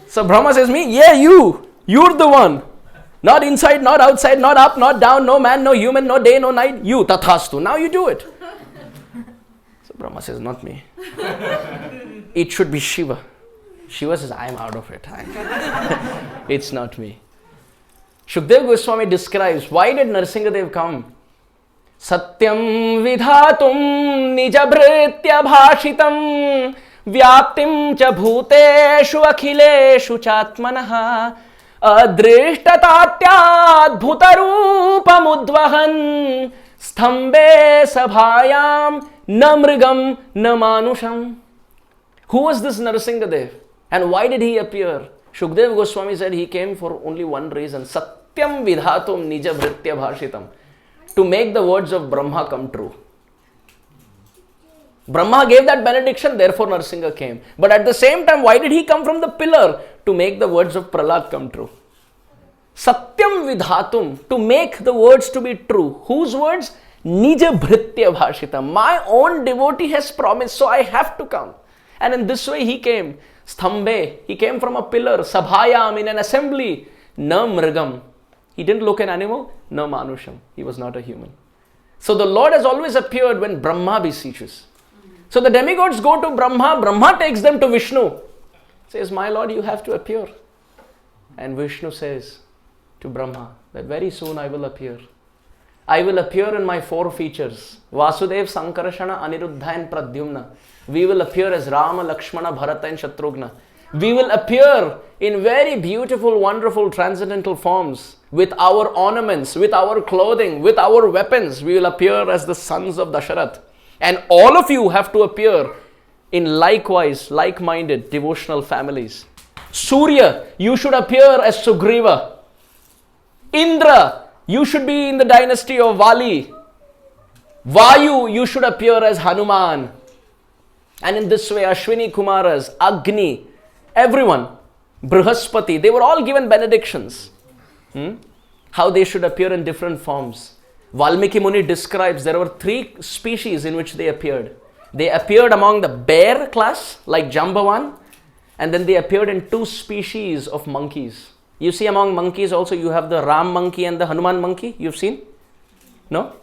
So Brahma says, me, yeah, you're the one. Not inside, not outside, not up, not down, no man, no human, no day, no night. You, tathastu. Now you do it. So Brahma says, not me. It should be Shiva. Shiva says, I'm out of it. It's not me. Shukdev Goswami describes, why did Narasimhadev come? Satyam vidhatum nijabhritya bhashitam vyaptim cha bhuteshu akhileshu chatmanaha adrishtatatyaad bhutarupamudvahan sthambe sabhayam namrigam namanusham. Who was this Narasimhadev? And why did he appear? Shukdev Goswami said he came for only one reason. Satyam vidhatum nija bhritya bhashitam. To make the words of Brahma come true. Brahma gave that benediction, therefore Narasimha came. But at the same time, why did he come from the pillar? To make the words of Prahlad come true. Satyam vidhatum. To make the words to be true. Whose words? Nija bhritya bhashitam. My own devotee has promised, so I have to come. And in this way he came. Sthambe, he came from a pillar. Sabhayam, in an assembly. Na mrigam, he didn't look an animal. Na manusham, he was not a human. So the Lord has always appeared when Brahma beseeches. So the demigods go to Brahma. Brahma takes them to Vishnu. Says, my Lord, you have to appear. And Vishnu says to Brahma that very soon I will appear. I will appear in my four features. Vasudev, Sankarashana, Aniruddha and Pradyumna. We will appear as Rama, Lakshmana, Bharata and Shatrughna. We will appear in very beautiful, wonderful, transcendental forms. With our ornaments, with our clothing, with our weapons. We will appear as the sons of Dasharath. And all of you have to appear in likewise, like-minded, devotional families. Surya, you should appear as Sugriva. Indra, you should be in the dynasty of Vali. Vayu, you should appear as Hanuman. And in this way, Ashwini Kumaras, Agni, everyone, Brihaspati, they were all given benedictions. How they should appear in different forms. Valmiki Muni describes there were 3 species in which they appeared. They appeared among the bear class, like Jambavan, and then they appeared in 2 species of monkeys. You see, among monkeys also you have the Ram monkey and the Hanuman monkey. You've seen? No?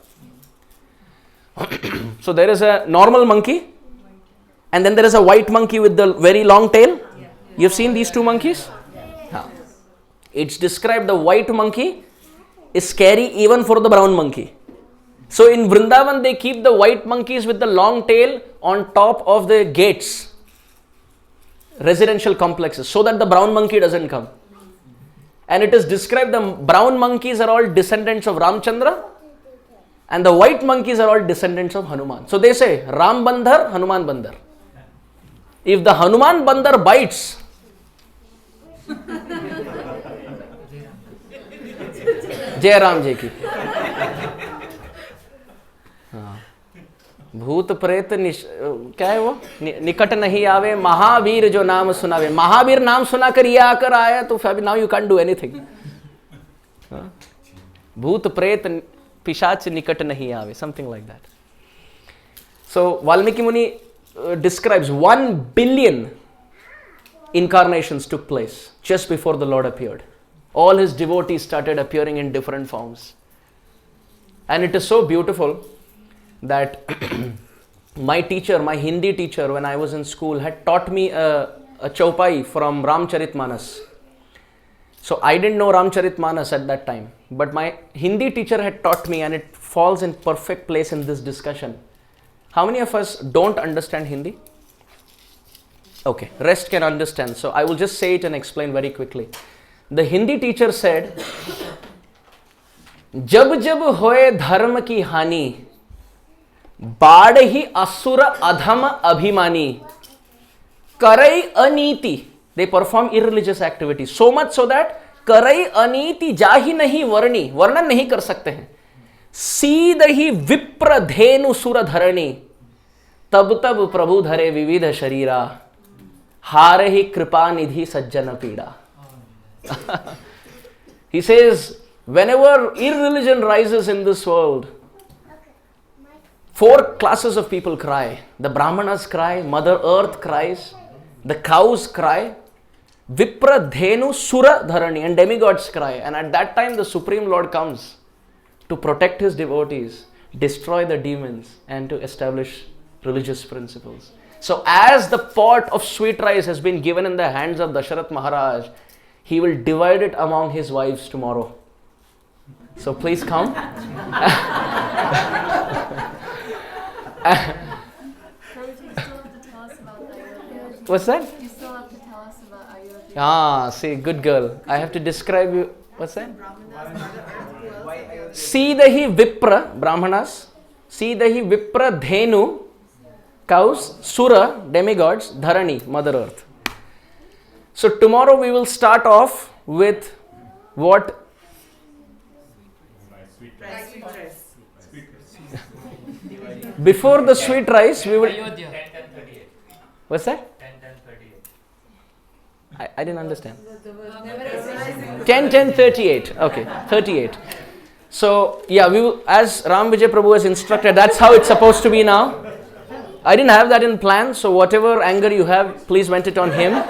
So there is a normal monkey. And then there is a white monkey with the very long tail. You've seen these 2 monkeys? It's described the white monkey is scary even for the brown monkey. So in Vrindavan, they keep the white monkeys with the long tail on top of the gates, residential complexes, so that the brown monkey doesn't come. And it is described the brown monkeys are all descendants of Ramchandra and the white monkeys are all descendants of Hanuman. So they say Ram Bandhar, Hanuman Bandhar. If the Hanuman Bandar bites, जय राम जी की. भूत प्रेत क्या है वो, निकट नहीं आवे, महावीर जो नाम सुनावे. महावीर नाम सुनाकर ये आकर आया तो now you can do anything. भूत प्रेत पिशाच निकट नहीं आवे, समथिंग लाइक दैट. सो वाल्मीकि मुनि describes 1 billion incarnations took place just before the Lord appeared. All his devotees started appearing in different forms. And it is so beautiful that my teacher, my Hindi teacher when I was in school had taught me a chaupai from Ramcharitmanas. So I didn't know Ramcharitmanas at that time, but my Hindi teacher had taught me and it falls in perfect place in this discussion. How many of us don't understand Hindi? Okay, rest can understand. So I will just say it and explain very quickly. The Hindi teacher said, जब जब होए धर्म की हानि, बाढ़ ही असुर अधम अभिमानी, करई अनीति. They perform irreligious activities. So much so that करई अनीति जाहि नहीं वर्णी, वर्णन नहीं कर सकते हैं. सीध ही विप्र धेनु सुर धरणी, तब तब प्रभु धरे विविध शरीरा. Harehi kripa nidhi sajjana pida. He says, whenever irreligion rises in this world, 4 classes of people cry. The Brahmanas cry, Mother Earth cries, the cows cry, Vipra, Dhenu, Sura, Dharani, and demigods cry. And at that time, the Supreme Lord comes to protect his devotees, destroy the demons, and to establish religious principles. So as the pot of sweet rice has been given in the hands of Dasharath Maharaj, he will divide it among his wives tomorrow. So please come. What's that? You still have to tell us about Ayodhya. Ah, see, good girl. I have to describe you. What's that? Sidahi Vipra, Brahmanas. Sidahi Vipra Dhenu, cows, Sura, demigods, Dharani, Mother Earth. So tomorrow we will start off with what? Before the sweet rice, we will. Ayodhya. 10:38. What's that? 10:38. I didn't understand. 10:38. Okay, 38. So yeah, we will, as Ram Vijay Prabhu has instructed, that's how it's supposed to be now. I didn't have that in plan, so whatever anger you have, please vent it on him.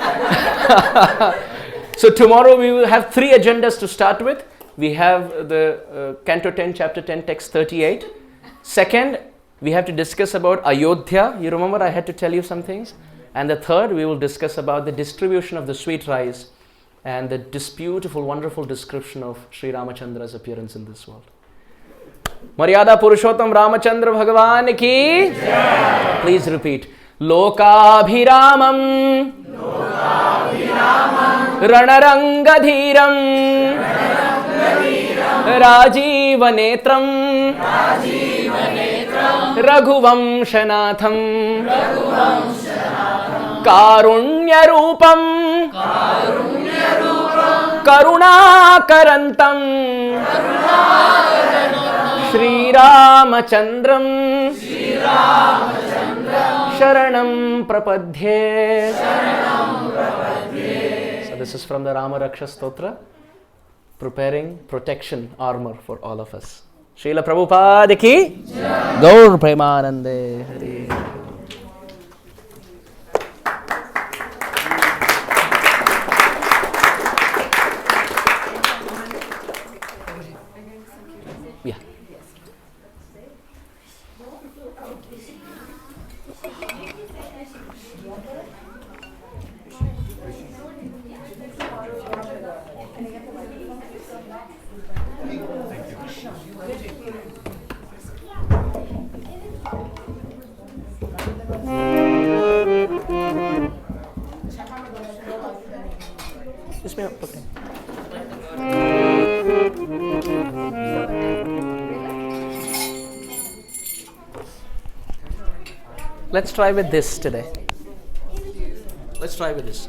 So tomorrow we will have 3 agendas to start with. We have the Canto 10, Chapter 10, Text 38. Second, we have to discuss about Ayodhya. You remember I had to tell you some things. And the third, we will discuss about the distribution of the sweet rice and the beautiful, wonderful description of Sri Ramachandra's appearance in this world. Maryada Purushottam Ramachandra Bhagavan ki Jai. Please repeat. Lokabhiramam Ranarangadhiram Rajivanetram Raghuvamshanatham Karunyarupam Karunakarantam Shri Ramachandram Sharanam Prapadhye. So this is from the Rama Raksha Stotra, preparing protection armor for all of us. Srila Prabhupada ki Gaur Premanande Hari. Yeah. Just me. Okay. Let's try with this today. Let's try with this.